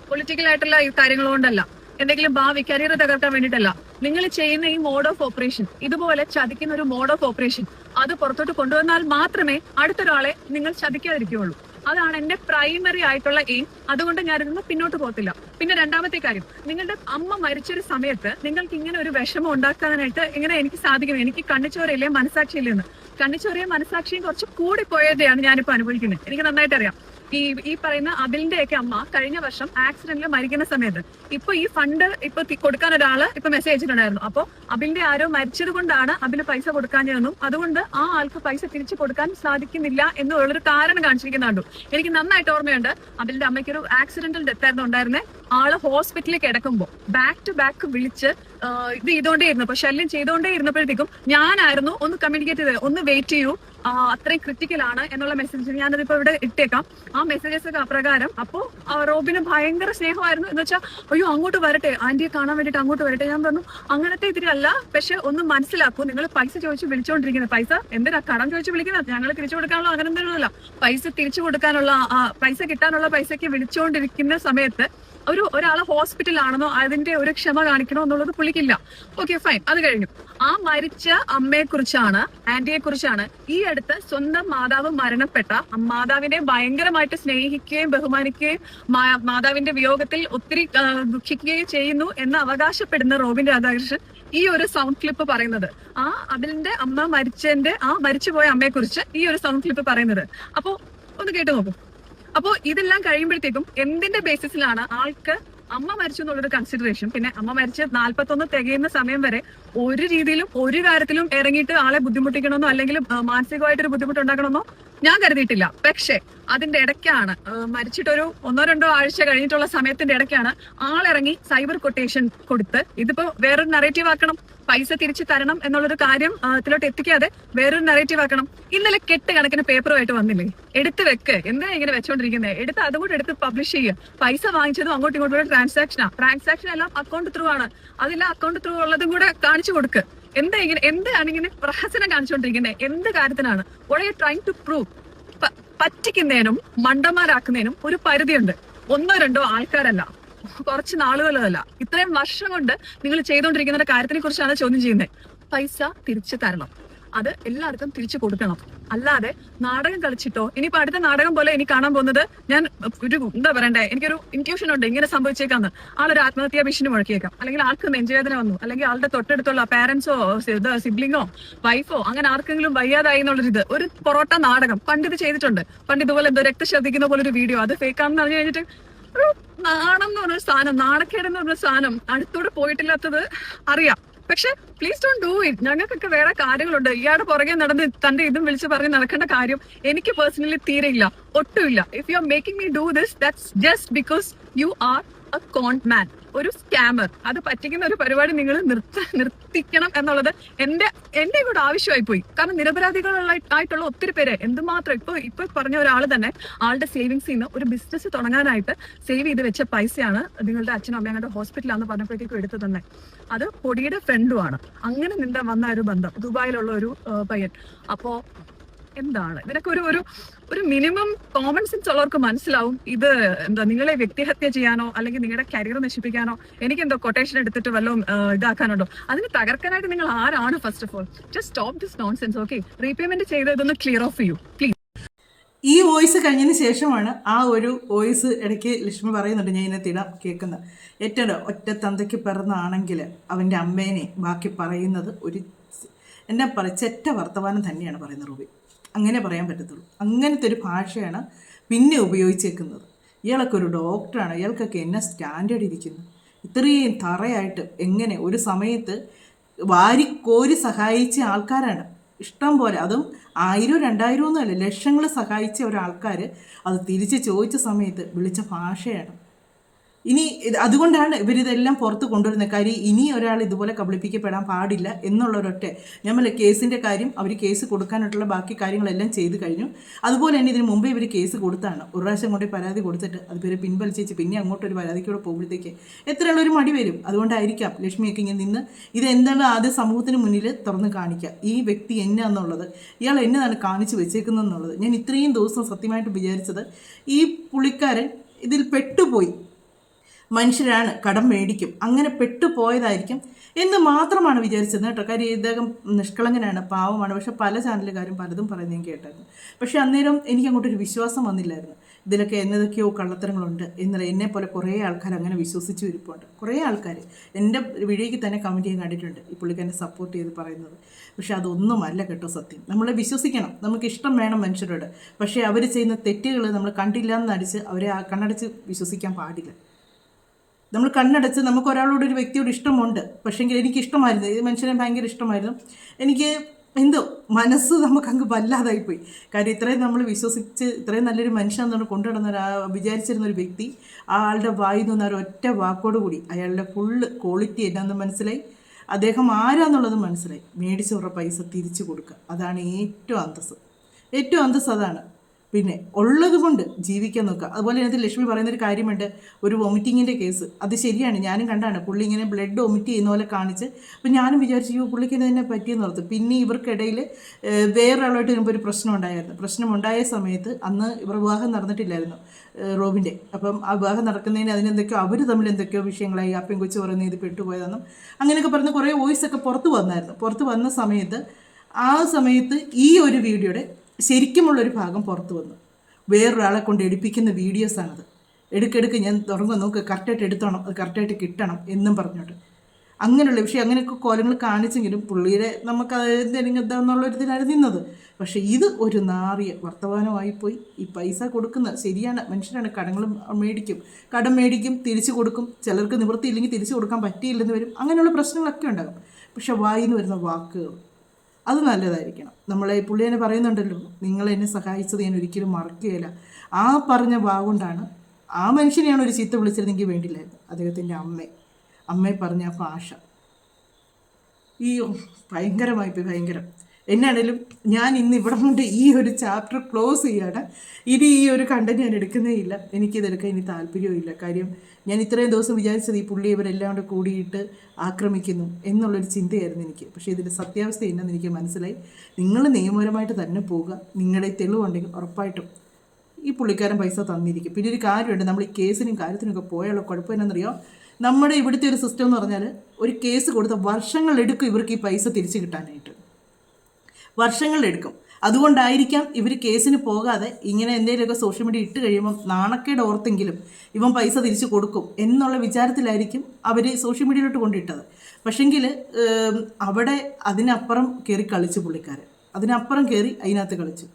പൊളിറ്റിക്കൽ ആയിട്ടുള്ള ഈ കാര്യങ്ങൾ കൊണ്ടല്ല, എന്തെങ്കിലും ഭാവി കരിയർ തകർക്കാൻ വേണ്ടിയിട്ടല്ല. നിങ്ങൾ ചെയ്യുന്ന ഈ മോഡ് ഓഫ് ഓപ്പറേഷൻ, ഇതുപോലെ ചതിക്കുന്ന ഒരു മോഡ് ഓഫ് ഓപ്പറേഷൻ അത് പുറത്തോട്ട് കൊണ്ടുവന്നാൽ മാത്രമേ അടുത്തൊരാളെ നിങ്ങൾ ചതിക്കാതിരിക്കുകയുള്ളൂ. അതാണ് എന്റെ പ്രൈമറി ആയിട്ടുള്ള എയിം. അതുകൊണ്ട് ഞാനിതൊന്നും പിന്നോട്ട് പോകത്തില്ല. പിന്നെ രണ്ടാമത്തെ കാര്യം, നിങ്ങളുടെ അമ്മ മരിച്ചൊരു സമയത്ത് നിങ്ങൾക്ക് ഇങ്ങനെ ഒരു വിഷമം ഉണ്ടാക്കാനായിട്ട് എങ്ങനെ എനിക്ക് സാധിക്കും? എനിക്ക് കണ്ണിച്ചോരയില്ലേ മനസാക്ഷിയില്ലെന്ന്. കണ്ണിച്ചോരയും മനസാക്ഷിയും കുറച്ച് കൂടിപ്പോയതെയാണ് ഞാനിപ്പോ അനുഭവിക്കുന്നത്. എനിക്ക് നന്നായിട്ട് അറിയാം. ഈ പറയുന്ന അബിലിന്റെ ഒക്കെ അമ്മ കഴിഞ്ഞ വർഷം ആക്സിഡന്റിൽ മരിക്കുന്ന സമയത്ത് ഇപ്പൊ ഈ ഫണ്ട് ഇപ്പൊ കൊടുക്കാൻ ഒരാള് ഇപ്പൊ മെസ്സേജ് അയച്ചിട്ടുണ്ടായിരുന്നു. അപ്പൊ അബിലിന്റെ ആരോ മരിച്ചത് കൊണ്ടാണ് അബില് പൈസ കൊടുക്കാഞ്ഞതെന്നും അതുകൊണ്ട് ആ ആൾക്ക് പൈസ തിരിച്ചു കൊടുക്കാൻ സാധിക്കുന്നില്ല എന്നുള്ളൊരു കാരണം കാണിച്ചിരിക്കുന്നുണ്ടു. എനിക്ക് നന്നായിട്ട് ഓർമ്മയുണ്ട്, അബിലിന്റെ അമ്മയ്ക്ക് ഒരു ആക്സിഡന്റൽ ഡെത്ത് ആയിരുന്നു ഉണ്ടായിരുന്നേ. ആള് ഹോസ്പിറ്റലിൽ കിടക്കുമ്പോൾ ബാക്ക് ടു ബാക്ക് വിളിച്ച് ഇത് ചെയ്തോണ്ടേ ഇരുന്നപ്പോ, ശല്യം ചെയ്തോണ്ടേ ഇരുന്നപ്പോഴത്തേക്കും ഞാനായിരുന്നു ഒന്ന് കമ്മ്യൂണിക്കേറ്റ് ചെയ്തത്, ഒന്ന് വെയിറ്റ് ചെയ്യൂ, അത്രയും ക്രിട്ടിക്കൽ ആണ് എന്നുള്ള മെസ്സേജ് ഞാനതിപ്പോ ഇവിടെ ഇട്ടേക്കാം. ആ മെസ്സേജസ് ഒക്കെ അപ്രകാരം. അപ്പോ റോബിന് ഭയങ്കര സ്നേഹമായിരുന്നു എന്ന് വെച്ചാൽ, അയ്യോ അങ്ങോട്ട് വരട്ടെ, ആന്റിയെ കാണാൻ വേണ്ടിട്ട് അങ്ങോട്ട് വരട്ടെ. ഞാൻ പറഞ്ഞു അങ്ങനത്തെ ഇതിലല്ല, പക്ഷെ ഒന്ന് മനസ്സിലാക്കൂ, നിങ്ങൾ പൈസ ചോദിച്ച് വിളിച്ചോണ്ടിരിക്കുന്നത്, പൈസ എന്തിനാ കടം ചോദിച്ച് വിളിക്കുന്നത്, ഞങ്ങൾ തിരിച്ചു കൊടുക്കാനുള്ള അങ്ങനെ എന്തെങ്കിലുമല്ല, പൈസ തിരിച്ചു കൊടുക്കാനുള്ള പൈസ കിട്ടാനുള്ള പൈസക്ക് വിളിച്ചുകൊണ്ടിരിക്കുന്ന സമയത്ത് ഒരാളെ ഹോസ്പിറ്റലാണെന്നോ അതിന്റെ ഒരു ക്ഷമ കാണിക്കണോ എന്നുള്ളത് പുള്ളിക്കില്ല. ഓക്കെ ഫൈൻ, അത് കഴിഞ്ഞു. ആ മരിച്ച അമ്മയെ കുറിച്ചാണ്, ആന്റിയെ കുറിച്ചാണ് ഈ അടുത്ത് സ്വന്തം മാതാവ് മരണപ്പെട്ട മാതാവിനെ ഭയങ്കരമായിട്ട് സ്നേഹിക്കുകയും ബഹുമാനിക്കുകയും മാതാവിന്റെ വിയോഗത്തിൽ ഒത്തിരി ദുഃഖിക്കുകയും ചെയ്യുന്നു എന്ന് അവകാശപ്പെടുന്ന റോബിൻ രാധാകൃഷ്ണൻ ഈ ഒരു സൗണ്ട് ക്ലിപ്പ് പറയുന്നത്. ആ അബിലിന്റെ അമ്മ മരിച്ചുപോയ അമ്മയെ കുറിച്ച് ഈ ഒരു സൗണ്ട് ക്ലിപ്പ് പറയുന്നത്. അപ്പോ ഒന്ന് കേട്ടു നോക്കൂ. അപ്പോ ഇതെല്ലാം കഴിയുമ്പോഴത്തേക്കും എന്തിന്റെ ബേസിസിലാണ് ആൾക്ക് അമ്മ മരിച്ചു എന്നുള്ളൊരു കൺസിഡറേഷൻ, പിന്നെ അമ്മ മരിച്ച് 41 തികയുന്ന സമയം വരെ ഒരു രീതിയിലും ഒരു കാര്യത്തിലും ഇറങ്ങിയിട്ട് ആളെ ബുദ്ധിമുട്ടിക്കണമെന്നോ അല്ലെങ്കിൽ മാനസികമായിട്ടൊരു ബുദ്ധിമുട്ടുണ്ടാക്കണമെന്നോ ഞാൻ കരുതിയിട്ടില്ല. പക്ഷെ അതിന്റെ ഇടയ്ക്കാണ് മരിച്ചിട്ടൊരു 1-2 ആഴ്ച കഴിഞ്ഞിട്ടുള്ള സമയത്തിന്റെ ഇടയ്ക്കാണ് ആളിറങ്ങി സൈബർ കൊട്ടേഷൻ കൊടുത്ത് ഇതിപ്പോ വേറൊരു നറേറ്റീവ് ആക്കണം, പൈസ തിരിച്ചു തരണം എന്നുള്ളൊരു കാര്യം ഇതിലോട്ട് എത്തിക്കാതെ വേറൊരു നറേറ്റീവ് ആക്കണം. ഇന്നലെ കണക്കിന് പേപ്പറുമായിട്ട് വന്നില്ലേ, എടുത്ത് വെക്ക്, എന്താ ഇങ്ങനെ വെച്ചോണ്ടിരിക്കുന്നത്, എടുത്ത് അതുകൊണ്ട് എടുത്ത് പബ്ലിഷ് ചെയ്യുക. പൈസ വാങ്ങിച്ചതും അങ്ങോട്ടും ഇങ്ങോട്ടും ട്രാൻസാക്ഷൻ എല്ലാം അക്കൗണ്ട് ത്രൂ ആണ്, അതെല്ലാം അക്കൗണ്ട് ത്രൂ ഉള്ളതും കൂടെ കാണിച്ചു കൊടുക്ക്. എന്താണ് ഇങ്ങനെ പ്രഹസനം കാണിച്ചുകൊണ്ടിരിക്കുന്നത്, എന്ത് കാര്യത്തിനാണ്? what are you trying to prove? പറ്റിക്കുന്നതിനും മണ്ടന്മാരാക്കുന്നതിനും ഒരു പരിധിയുണ്ട്. 1-2 ആൾക്കാരല്ല, കുറച്ച് നാളുകളല്ല, ഇത്രയും വർഷം കൊണ്ട് നിങ്ങൾ ചെയ്തുകൊണ്ടിരിക്കുന്ന കാര്യത്തിനെ കുറിച്ചാണ് ചോദ്യം ചെയ്യുന്നത്. പൈസ തിരിച്ചു തരണം, അത് എല്ലാവർക്കും തിരിച്ചു കൊടുക്കണം. അല്ലാതെ നാടകം കളിച്ചിട്ടോ, ഇനിയിപ്പോ അടുത്ത നാടകം പോലെ എനിക്ക് കാണാൻ പോകുന്നത്, ഞാൻ ഒരു എന്താ പറയണ്ടേ, എനിക്കൊരു ഇൻറ്റ്യൂഷൻ ഉണ്ട് ഇങ്ങനെ സംഭവിച്ചേക്കാന്ന്. ആളൊരു ആത്മഹത്യാ ഭീഷണി മുഴക്കിയേക്കാം, അല്ലെങ്കിൽ ആൾക്ക് നെഞ്ചുവേദന വന്നു, അല്ലെങ്കിൽ ആളുടെ തൊട്ടടുത്തുള്ള പാരന്റ്സോ സിബ്ലിങ്ങോ വൈഫോ അങ്ങനെ ആർക്കെങ്കിലും വയ്യാതായി എന്നുള്ളൊരിത്, ഒരു പൊറോട്ട നാടകം പണ്ട് ഇത് ചെയ്തിട്ടുണ്ട്. പണ്ട് ഇതുപോലെ എന്തോ രക്തം ശ്രദ്ധിക്കുന്ന പോലെ ഒരു വീഡിയോ, അത് ഫേക്കാണെന്ന് അറിഞ്ഞു കഴിഞ്ഞിട്ട് ഒരു നാണം എന്ന് പറഞ്ഞ സാധനം, നാണക്കേട് എന്ന് പറഞ്ഞ സാധനം അടുത്തൂടെ പോയിട്ടില്ലാത്തത് അറിയാം. പക്ഷെ പ്ലീസ് ഡോണ്ട് ഡു ഇറ്റ്. ഞങ്ങൾക്കൊക്കെ വേറെ കാര്യങ്ങളുണ്ട്. ഇയാളുടെ പുറകെ നടന്ന് തന്റെ ഇതും വിളിച്ച് പറഞ്ഞ് നടക്കേണ്ട കാര്യം എനിക്ക് പേഴ്സണലി തീരെയില്ല, ഒട്ടുമില്ല. If you are making me do this, that's just because you are a con man, ഒരു സ്കാമർ. അത് പറ്റിക്കുന്ന ഒരു പരിപാടി നിങ്ങൾ നിർത്തിക്കണം എന്നുള്ളത് എന്റെ കൂടെ ആവശ്യമായി പോയി. കാരണം നിരപരാധികളായിട്ടുള്ള ഒത്തിരി പേര് എന്തുമാത്രം ഇപ്പൊ പറഞ്ഞ ഒരാൾ തന്നെ ആളുടെ സേവിങ്സിൽ നിന്ന് ഒരു ബിസിനസ് തുടങ്ങാനായിട്ട് സേവ് ചെയ്ത് വെച്ച പൈസയാണ് നിങ്ങളുടെ അച്ഛനും അമ്മയും ഹോസ്പിറ്റലാന്ന് പറഞ്ഞപ്പോഴത്തേക്കും എടുത്തു തന്നെ. അത് പൊടിയുടെ ഫ്രണ്ടുമാണ്. അങ്ങനെ വന്ന ഒരു ബന്ധം, ദുബായിലുള്ള ഒരു പയ്യൻ. അപ്പോ എന്താണ് ഇതിനൊക്കെ ഒരു മിനിമം കോമൺ സെൻസ് ഉള്ളവർക്ക് മനസ്സിലാവും. ഇത് എന്താ, നിങ്ങളെ വ്യക്തിഹത്യ ചെയ്യാനോ അല്ലെങ്കിൽ നിങ്ങളുടെ കരിയർ നശിപ്പിക്കാനോ, എനിക്കെന്തോ കൊട്ടേഷൻ എടുത്തിട്ട് വല്ലതും ഇതാക്കാനുണ്ടോ? അതിന് തകർക്കാനായിട്ട് നിങ്ങൾ ആരാണ്? First of all just stop this nonsense. Okay, repayment ചെയ്ത് ഇതൊന്ന് ക്ലിയർ ഓഫ് ചെയ്യൂ പ്ലീസ്. ഈ വോയിസ് കഴിഞ്ഞതിന് ശേഷമാണ് ആ ഒരു വോയിസ് ഇടയ്ക്ക് ലക്ഷ്മി പറയുന്നുണ്ട്, ഞാൻ ഇതിനകത്തിടാം കേൾക്കുന്നത്. ഏറ്റവും ഒറ്റ തന്തയ്ക്ക് പിറന്നാണെങ്കിൽ അവൻ്റെ അമ്മേനെ ബാക്കി പറയുന്നത് ഒരു എന്നാ പറയുക, ചെറ്റ വർത്തമാനം തന്നെയാണ് പറയുന്നത് റൂബി. അങ്ങനെ പറയാൻ പറ്റത്തുള്ളൂ. അങ്ങനത്തെ ഒരു ഭാഷയാണ് പിന്നെ ഉപയോഗിച്ചേക്കുന്നത്. ഇയാളൊക്കെ ഒരു ഡോക്ടറാണ്, ഇയാൾക്കൊക്കെ എന്നെ സ്റ്റാൻഡേർഡ് ഇരിക്കുന്നു. ഇത്രയും തറയായിട്ട് എങ്ങനെ ഒരു സമയത്ത് വാരിക്കോരി സഹായിച്ച ആൾക്കാരാണ് ഇഷ്ടം പോലെ. അതും 1000-2000 ഒന്നുമല്ല, ലക്ഷങ്ങൾ സഹായിച്ച ഒരാൾക്കാർ അത് തിരിച്ച് ചോദിച്ച സമയത്ത് വിളിച്ച ഭാഷയാണ്. ഇനി അതുകൊണ്ടാണ് ഇവരിതെല്ലാം പുറത്ത് കൊണ്ടുവരുന്നത്. കാര്യം ഇനി ഒരാൾ ഇതുപോലെ കബളിപ്പിക്കപ്പെടാൻ പാടില്ല എന്നുള്ളൊരൊറ്റ നമ്മൾ കേസിൻ്റെ കാര്യം, അവർ കേസ് കൊടുക്കാനായിട്ടുള്ള ബാക്കി കാര്യങ്ങളെല്ലാം ചെയ്തു കഴിഞ്ഞു. അതുപോലെ തന്നെ ഇതിന് മുമ്പേ ഇവർ കേസ് കൊടുത്താണ്. ഒരു പ്രാവശ്യം കൊണ്ട് പരാതി കൊടുത്തിട്ട് അത് പേര് പിൻവലിച്ചേച്ച് പിന്നെ അങ്ങോട്ടൊരു പരാതിക്കൂടെ പോകുമ്പോഴത്തേക്ക് എത്രയുള്ളൊരു മടി വരും. അതുകൊണ്ടായിരിക്കാം ലക്ഷ്മിയൊക്കെ ഇങ്ങനെ നിന്ന് ഇതെന്താണ് ആദ്യം സമൂഹത്തിന് മുന്നിൽ തുറന്ന് കാണിക്കുക, ഈ വ്യക്തി എന്നാന്നുള്ളത്, ഇയാൾ എന്നതാണ് കാണിച്ചു വെച്ചേക്കുന്നതെന്നുള്ളത്. ഞാൻ ഇത്രയും ദിവസം സത്യമായിട്ട് വിചാരിച്ചത് ഈ പുള്ളിക്കാരൻ ഇതിൽ പെട്ടുപോയി, മനുഷ്യരാണ്, കടം മേടിക്കും, അങ്ങനെ പെട്ടുപോയതായിരിക്കും എന്ന് മാത്രമാണ് വിചാരിച്ചത് കേട്ടോ. കാര്യം ഇദ്ദേഹം നിഷ്കളങ്കനാണ്, പാവമാണ്. പക്ഷെ പല ചാനലുകാരും പലതും പറയുന്നത് ഞാൻ കേട്ടായിരുന്നു. പക്ഷെ അന്നേരം എനിക്ക് അങ്ങോട്ടൊരു വിശ്വാസം വന്നില്ലായിരുന്നു. ഇതിലൊക്കെ എന്നതൊക്കെയോ കള്ളത്തരങ്ങളുണ്ട് എന്നുള്ള എന്നെ പോലെ കുറേ ആൾക്കാർ അങ്ങനെ വിശ്വസിച്ചു ഇരിപ്പുണ്ട്. കുറേ ആൾക്കാർ എൻ്റെ വീഡിയോയ്ക്ക് തന്നെ കമൻറ്റ് ചെയ്യാൻ കണ്ടിട്ടുണ്ട് ഈ പുള്ളിക്കാരനെ സപ്പോർട്ട് ചെയ്ത് പറയുന്നത്. പക്ഷെ അതൊന്നുമല്ല കേട്ടോ സത്യം. നമ്മളെ വിശ്വസിക്കണം, നമുക്ക് ഇഷ്ടം വേണം മനുഷ്യരോട്. പക്ഷേ അവർ ചെയ്യുന്ന തെറ്റുകൾ നമ്മൾ കണ്ടില്ല എന്നടിച്ച് അവരെ കണ്ണടച്ച് വിശ്വസിക്കാൻ പാടില്ല. നമ്മൾ കണ്ണടച്ച് നമുക്ക് ഒരാളോട് ഒരു വ്യക്തിയോട് ഇഷ്ടമുണ്ട്, പക്ഷേങ്കിൽ എനിക്ക് ഇഷ്ടമായിരുന്നു, ഈ മനുഷ്യനെ ഭയങ്കര ഇഷ്ടമായിരുന്നു, എനിക്ക് എന്തോ മനസ്സ് നമുക്കങ്ങ് വല്ലാതായിപ്പോയി. കാര്യം ഇത്രയും നമ്മൾ വിശ്വസിച്ച് ഇത്രയും നല്ലൊരു മനുഷ്യൻ നമ്മൾ കൊണ്ടുനടന്ന വിചാരിച്ചിരുന്ന ഒരു വ്യക്തി ആ ആളുടെ വായിൽ നിന്ന് ഒരൊറ്റ വാക്കോടുകൂടി അയാളുടെ ഫുള്ള് ക്വാളിറ്റി എന്നാന്ന് മനസ്സിലായി, അദ്ദേഹം ആരാന്നുള്ളത് മനസ്സിലായി. മേടിച്ചവരുടെ പൈസ തിരിച്ചു കൊടുക്കുക, അതാണ് ഏറ്റവും അന്തസ്സ് അതാണ്. പിന്നെ ഉള്ളത് കൊണ്ട് ജീവിക്കാൻ നോക്കുക. അതുപോലെ ഇതിനകത്ത് ലക്ഷ്മി പറയുന്നൊരു കാര്യമുണ്ട്, ഒരു വൊമിറ്റിങ്ങിൻ്റെ കേസ്. അത് ശരിയാണ്, ഞാനും കണ്ടാണ്. പുള്ളി ഇങ്ങനെ ബ്ലഡ് വൊമിറ്റ് ചെയ്യുന്ന പോലെ കാണിച്ച്, അപ്പം ഞാനും വിചാരിച്ചു പുള്ളിക്ക് തന്നെ പറ്റിയെന്ന് ഓർത്തു. പിന്നെ ഇവർക്കിടയിൽ വേറൊരാളായിട്ട് വരുമ്പോൾ ഒരു പ്രശ്നമുണ്ടായ സമയത്ത് അന്ന് ഇവർ വിവാഹം നടന്നിട്ടില്ലായിരുന്നു റോബിൻ്റെ. അപ്പം ആ വിവാഹം നടക്കുന്നതിന് അതിനെന്തൊക്കെയോ അവർ തമ്മിൽ എന്തൊക്കെയോ വിഷയങ്ങളായി, ആ പെൺകൊച്ച് പറയുന്നത് ഇത് പെട്ടുപോയതെന്നും അങ്ങനെയൊക്കെ പറഞ്ഞ് കുറേ വോയിസൊക്കെ പുറത്ത് വന്ന സമയത്ത് ഈ ഒരു വീഡിയോയുടെ ശരിക്കുമുള്ളൊരു ഭാഗം പുറത്തു വന്നു. വേറൊരാളെ കൊണ്ട് എടുപ്പിക്കുന്ന വീഡിയോസാണത്. എടുക്കെടുക്ക് ഞാൻ തുടങ്ങും, നോക്ക് കറക്റ്റായിട്ട് എടുത്തോണം, അത് കറക്റ്റായിട്ട് കിട്ടണം എന്നും പറഞ്ഞോട്ട് അങ്ങനെയുള്ള വിഷയം അങ്ങനെയൊക്കെ കോലങ്ങൾ കാണിച്ചെങ്കിലും പുള്ളിയുടെ നമുക്ക് എന്തെങ്കിലും എന്താണെന്നുള്ളൊരിതിലാണ് നിന്നത്. പക്ഷേ ഇത് ഒരു നാറിയ വർത്തമാനമായിപ്പോയി. ഈ പൈസ കൊടുക്കുന്ന ശരിയാണ്, മനുഷ്യരാണ്, കടം മേടിക്കും തിരിച്ചു കൊടുക്കും. ചിലർക്ക് നിവൃത്തിയില്ലെങ്കിൽ തിരിച്ചു കൊടുക്കാൻ പറ്റിയില്ലെന്ന് വരും, അങ്ങനെയുള്ള പ്രശ്നങ്ങളൊക്കെ ഉണ്ടാകും. പക്ഷെ വായിന്ന് വരുന്ന വാക്കുകൾ അത് നല്ലതായിരിക്കണം. നമ്മളെ പുള്ളിയെന്നെ പറയുന്നുണ്ടല്ലോ, നിങ്ങളെന്നെ സഹായിച്ചത് ഞാൻ ഒരിക്കലും മറക്കുകയില്ല. ആ പറഞ്ഞ വാഗുകൊണ്ടാണ് ആ മനുഷ്യനെയാണ് ഒരു ചീത്ത വിളിച്ചിരുന്നെങ്കിൽ വേണ്ടില്ലായിരുന്നു. അദ്ദേഹത്തിൻ്റെ അമ്മയെ പറഞ്ഞ ഭാഷ ഭയങ്കരം. എന്നാണേലും ഞാൻ ഇന്ന് ഇവിടെ കൊണ്ട് ഈ ഒരു ചാപ്റ്റർ ക്ലോസ് ചെയ്യാണ്. ഇനി ഈ ഒരു കണ്ടന്റ് ഞാൻ എടുക്കുന്നേ ഇല്ല, എനിക്കിതെടുക്കാൻ ഇനി താല്പര്യവും. കാര്യം ഞാൻ ഇത്രയും ദിവസം വിചാരിച്ചത് ഈ പുള്ളി ഇവരെല്ലാം കൂടെ കൂടിയിട്ട് ആക്രമിക്കുന്നു എന്നുള്ളൊരു ചിന്തയായിരുന്നു എനിക്ക്. പക്ഷേ ഇതിൻ്റെ സത്യാവസ്ഥ എന്നെന്ന് എനിക്ക് മനസ്സിലായി. നിങ്ങൾ നിയമപരമായിട്ട് തന്നെ പോവുക, നിങ്ങളുടെ തെളിവുണ്ടെങ്കിൽ ഉറപ്പായിട്ടും ഈ പുള്ളിക്കാരൻ പൈസ തന്നിരിക്കും. പിന്നെ ഒരു കാര്യമുണ്ട്, നമ്മൾ ഈ കേസിനും കാര്യത്തിനൊക്കെ പോയുള്ള കുഴപ്പം എന്നാണെന്നറിയോ, നമ്മുടെ ഇവിടുത്തെ ഒരു സിസ്റ്റം എന്ന് പറഞ്ഞാൽ ഒരു കേസ് കൊടുത്ത വർഷങ്ങളെടുക്കും ഇവർക്ക് ഈ പൈസ തിരിച്ചു കിട്ടാനായിട്ട്, വർഷങ്ങളെടുക്കും. അതുകൊണ്ടായിരിക്കാം ഇവർ കേസിന് പോകാതെ ഇങ്ങനെ എന്തെങ്കിലുമൊക്കെ സോഷ്യൽ മീഡിയ ഇട്ട് കഴിയുമ്പം നാണക്കേട് ഓർത്തെങ്കിലും ഇവൻ പൈസ തിരിച്ചു കൊടുക്കും എന്നുള്ള വിചാരത്തിലായിരിക്കും അവർ സോഷ്യൽ മീഡിയയിലോട്ട് കൊണ്ടിട്ടത്. പക്ഷെങ്കിൽ അവിടെ അതിനപ്പുറം കയറി കളിച്ചു പുള്ളിക്കാരൻ, അതിനകത്ത് കളിച്ചു.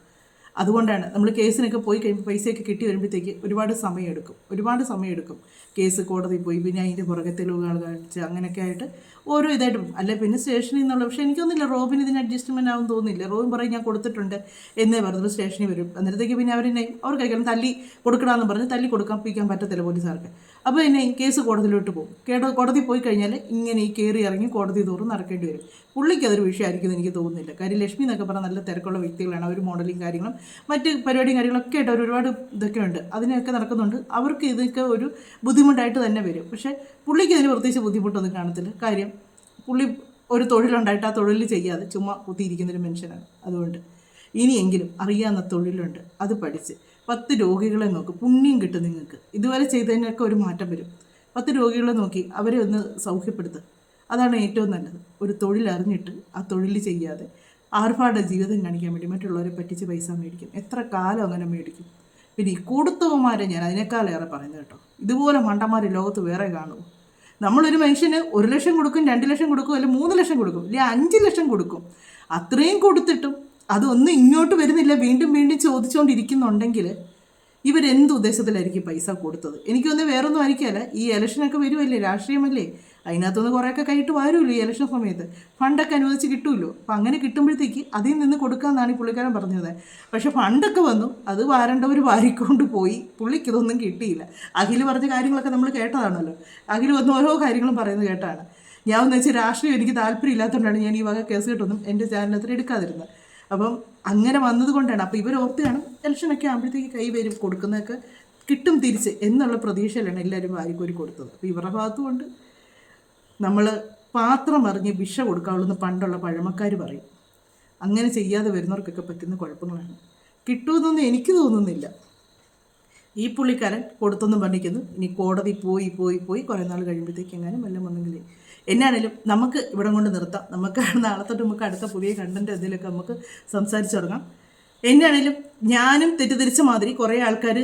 അതുകൊണ്ടാണ് നമ്മൾ കേസിനൊക്കെ പോയി കഴിയുമ്പോൾ പൈസയൊക്കെ കിട്ടി വരുമ്പോഴത്തേക്ക് ഒരുപാട് സമയമെടുക്കും. കേസ് കോടതി പോയി പിന്നെ അതിൻ്റെ പുറകെ തെളിവുകൾ കാണിച്ച് അങ്ങനെയൊക്കെ ആയിട്ട് ഓരോ ഇതായിട്ട് അല്ല പിന്നെ സ്റ്റേഷനിൽ നിന്നുള്ള. പക്ഷേ എനിക്കൊന്നുമില്ല, റോബിന് ഇതിന് അഡ്ജസ്റ്റ്മെൻ്റ് ആവും തോന്നുന്നില്ല. റോബിൻ പറയും ഞാൻ കൊടുത്തിട്ടുണ്ട് എന്നേ പറഞ്ഞത് സ്റ്റേഷനിൽ വരും. അന്നേരത്തേക്ക് പിന്നെ അവർ കഴിക്കണം തല്ലി കൊടുക്കണമെന്ന് പറഞ്ഞ് തല്ലി കൊടുക്കാൻ പറ്റത്തില്ല പോലീസുകാർക്ക്. അപ്പോൾ എന്നെ കേസ് കോടതിയിലോട്ട് പോകും. കോടതി പോയി കഴിഞ്ഞാൽ ഇങ്ങനെ ഈ കയറി ഇറങ്ങി കോടതി തോറും നടക്കേണ്ടി വരും. പുള്ളിക്ക് അതൊരു വിഷയമായിരിക്കുമെന്ന് എനിക്ക് തോന്നുന്നില്ല. കാര്യം ലക്ഷ്മി എന്നൊക്കെ പറഞ്ഞാൽ നല്ല തിരക്കുള്ള വ്യക്തികളാണ്. അവർ മോഡലിങ് കാര്യങ്ങളും മറ്റ് പരിപാടിയും കാര്യങ്ങളൊക്കെ ആയിട്ട് ഒരുപാട് ഇതൊക്കെ ഉണ്ട്, അതിനൊക്കെ നടക്കുന്നുണ്ട്. അവർക്ക് ഇതൊക്കെ ഒരു ബുദ്ധിമുട്ടായിട്ട് തന്നെ വരും. പക്ഷേ പുള്ളിക്ക് ഇതിന് പ്രത്യേകിച്ച് ബുദ്ധിമുട്ടൊന്നും കാണത്തില്ല. കാര്യം പുള്ളി ഒരു തൊഴിലുണ്ടായിട്ട് ആ തൊഴിൽ ചെയ്യാതെ ചുമ്മാ കുത്തിയിരിക്കുന്നൊരു മനുഷ്യനാണ്. അതുകൊണ്ട് ഇനിയെങ്കിലും അറിയാവുന്ന തൊഴിലുണ്ട്, അത് പഠിച്ച് 10 രോഗികളെ നോക്ക്, പുണ്യം കിട്ടും നിങ്ങൾക്ക്. ഇതുവരെ ചെയ്തതിനൊക്കെ ഒരു മാറ്റം വരും. 10 രോഗികളെ നോക്കി അവരെ ഒന്ന് സൗഖ്യപ്പെടുത്തുക, അതാണ് ഏറ്റവും നല്ലത്. ഒരു തൊഴിൽ അറിഞ്ഞിട്ട് ആ തൊഴിൽ ചെയ്യാതെ ആർഭാട ജീവിതം കാണിക്കാൻ വേണ്ടി മറ്റുള്ളവരെ പറ്റിച്ച് പൈസ മേടിക്കും. എത്ര കാലം അങ്ങനെ മേടിക്കും? പിന്നെ ഈ കൊടുത്തവന്മാരെ ഞാൻ അതിനേക്കാളേറെ പറയുന്നത് കേട്ടോ, ഇതുപോലെ മണ്ടന്മാർ ലോകത്ത് വേറെ കാണുമോ? നമ്മളൊരു മനുഷ്യന് 1 ലക്ഷം കൊടുക്കും, 2 ലക്ഷം കൊടുക്കും, അല്ലെങ്കിൽ 3 ലക്ഷം കൊടുക്കും, അല്ലെങ്കിൽ 5 ലക്ഷം കൊടുക്കും. അത്രയും കൊടുത്തിട്ടും അതൊന്നും ഇങ്ങോട്ട് വരുന്നില്ല, വീണ്ടും ചോദിച്ചുകൊണ്ടിരിക്കുന്നുണ്ടെങ്കിൽ ഇവരെന്ത് ഉദ്ദേശത്തിലായിരിക്കും പൈസ കൊടുത്തത്? എനിക്കൊന്നും വേറൊന്നും ആയിരിക്കില്ല. ഈ ഇലക്ഷനൊക്കെ വരുമല്ലേ, രാഷ്ട്രീയമല്ലേ, അതിനകത്തുനിന്ന് കുറേയൊക്കെ കൈയിട്ട് വരുമല്ലോ ഈ ഇലക്ഷൻ സമയത്ത്, ഫണ്ടൊക്കെ അനുവദിച്ച് കിട്ടുമല്ലോ. അപ്പം അങ്ങനെ കിട്ടുമ്പോഴത്തേക്ക് അതിൽ നിന്ന് കൊടുക്കാമെന്നാണ് ഈ പുള്ളിക്കാരൻ പറഞ്ഞത്. പക്ഷെ ഫണ്ടൊക്കെ വന്നു, അത് വാരേണ്ടവർ വാരിക്കൊണ്ട് പോയി, പുള്ളിക്ക് ഇതൊന്നും കിട്ടിയില്ല. അഖിൽ പറഞ്ഞ കാര്യങ്ങളൊക്കെ നമ്മൾ കേട്ടതാണല്ലോ, അഖിൽ വന്ന് ഓരോ കാര്യങ്ങളും പറയുന്നത് കേട്ടാണ്. ഞാൻ എന്ന് വെച്ചാൽ രാഷ്ട്രീയം എനിക്ക് താല്പര്യം ഇല്ലാത്തതുകൊണ്ടാണ് ഞാൻ ഈ വക കേസ് കിട്ടൊന്നും എൻ്റെ ചാനലത്തിൽ എടുക്കാതിരുന്നത്. അപ്പം അങ്ങനെ വന്നത് കൊണ്ടാണ്. അപ്പോൾ ഇവർ ഓർത്തുകയാണ് ഇലക്ഷനൊക്കെ ആകുമ്പോഴത്തേക്ക് കൈ വരും, കൊടുക്കുന്നതൊക്കെ കിട്ടും തിരിച്ച് എന്നുള്ള പ്രതീക്ഷയിലാണ് എല്ലാവരും വാരിക്കോരി കൊടുത്തത്. അപ്പോൾ ഇവരുടെ ഭാഗത്തുകൊണ്ട് നമ്മൾ പാത്രം അറിഞ്ഞ് ഭിക്ഷ കൊടുക്കാവുള്ളൂ പണ്ടുള്ള പഴമക്കാർ പറയും. അങ്ങനെ ചെയ്യാതെ വരുന്നവർക്കൊക്കെ പറ്റുന്ന കുഴപ്പങ്ങളാണ്. കിട്ടുമെന്നൊന്നും എനിക്ക് തോന്നുന്നില്ല. ഈ പുള്ളിക്കാരൻ കൊടുത്തൊന്നും പറഞ്ഞിരിക്കുന്നു. ഇനി കോടതി പോയി കുറേ നാൾ കഴിയുമ്പോഴത്തേക്ക് എങ്ങാനും വല്ലതും വന്നെങ്കിൽ എന്നാണേലും നമുക്ക് ഇവിടെ കൊണ്ട് നിർത്താം. നമുക്ക് നാളെ തൊട്ട് നമുക്ക് അടുത്ത പുതിയ കണ്ടൻറ്റ് എന്തെങ്കിലുമൊക്കെ നമുക്ക് സംസാരിച്ചു തുടങ്ങാം. എന്നാണേലും ഞാനും തെറ്റിദ്ധരിച്ച മാതിരി കുറേ ആൾക്കാർ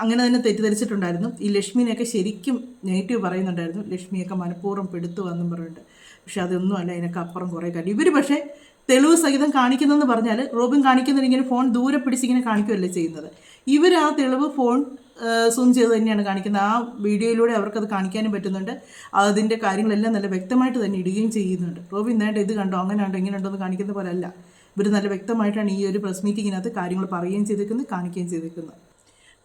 അങ്ങനെ തന്നെ തെറ്റിദ്ധരിച്ചിട്ടുണ്ടായിരുന്നു. ഈ ലക്ഷ്മിനെയൊക്കെ ശരിക്കും നെഗറ്റീവ് പറയുന്നുണ്ടായിരുന്നു, ലക്ഷ്മിയൊക്കെ മനഃപൂർവ്വം പെടുത്തുവെന്നും പറഞ്ഞിട്ട്. പക്ഷെ അതൊന്നും അല്ല, അതിനൊക്കെ അപ്പുറം കുറേ കാര്യം. ഇവർ പക്ഷേ തെളിവ് സഹിതം കാണിക്കുന്നതെന്ന് പറഞ്ഞാൽ റോബിൻ കാണിക്കുന്നത് ഇങ്ങനെ ഫോൺ ദൂരെ പിടിച്ചിങ്ങനെ കാണിക്കുകയല്ലേ ചെയ്യുന്നത്. ഇവർ ആ തെളിവ് ഫോൺ സൂം ചെയ്ത് തന്നെയാണ് കാണിക്കുന്നത്. ആ വീഡിയോയിലൂടെ അവർക്കത് കാണിക്കാനും പറ്റുന്നുണ്ട്. അതിൻ്റെ കാര്യങ്ങളെല്ലാം നല്ല വ്യക്തമായിട്ട് തന്നെ ഇടുകയും ചെയ്യുന്നുണ്ട്. റോബിൻ നേട്ട ഇത് കണ്ടോ, അങ്ങനെ ഉണ്ടോ, ഇങ്ങനെ ഉണ്ടോ എന്ന് കാണിക്കുന്ന പോലെ അല്ല. ഇവർ നല്ല വ്യക്തമായിട്ടാണ് ഈ ഒരു പ്രസ് മീറ്റിങ്ങിനകത്ത് കാര്യങ്ങൾ പറയുകയും ചെയ്തിരിക്കുന്നത്, കാണിക്കുകയും ചെയ്തിരിക്കുന്നത്.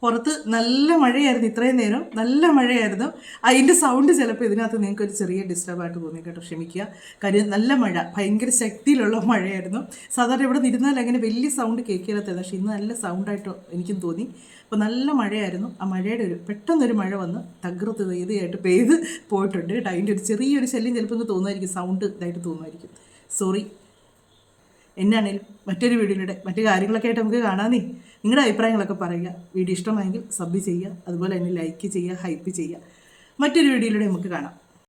പുറത്ത് നല്ല മഴയായിരുന്നു, ഇത്രയും നേരം നല്ല മഴയായിരുന്നു. അതിൻ്റെ സൗണ്ട് ചിലപ്പോൾ ഇതിനകത്ത് നിങ്ങൾക്ക് ഒരു ചെറിയ ഡിസ്റ്റർബായിട്ട് തോന്നി കേട്ടോ, ക്ഷമിക്കുക. കാര്യം നല്ല മഴ, ഭയങ്കര ശക്തിയിലുള്ള മഴയായിരുന്നു. സാധാരണ ഇവിടെ നിരുന്നാൽ അങ്ങനെ വലിയ സൗണ്ട് കേൾക്കാത്തതായിരുന്നു, പക്ഷേ ഇന്ന് നല്ല സൗണ്ടായിട്ട് എനിക്കും തോന്നി. അപ്പോൾ നല്ല മഴയായിരുന്നു. ആ മഴയുടെ പെട്ടെന്നൊരു മഴ വന്ന് തകർത്ത് ഇതായിട്ട് പെയ്ത് പോയിട്ടുണ്ട് കേട്ടോ. അതിൻ്റെ ഒരു ചെറിയൊരു ശല്യം ചിലപ്പോൾ ഒന്ന് തോന്നുമായിരിക്കും, സൗണ്ട് ഇതായിട്ട് തോന്നുമായിരിക്കും. സോറി. എന്നാണേലും മറ്റൊരു വീഡിയോയിലൂടെ മറ്റു കാര്യങ്ങളൊക്കെ ആയിട്ട് നമുക്ക് കാണാമെന്നേ. നിങ്ങളുടെ അഭിപ്രായങ്ങളൊക്കെ പറയുക. വീഡിയോ ഇഷ്ടമായെങ്കിൽ സബ് ചെയ്യുക, അതുപോലെ തന്നെ ലൈക്ക് ചെയ്യുക, ഹൈപ്പ് ചെയ്യുക. മറ്റൊരു വീഡിയോയിലൂടെ നമുക്ക് കാണാം.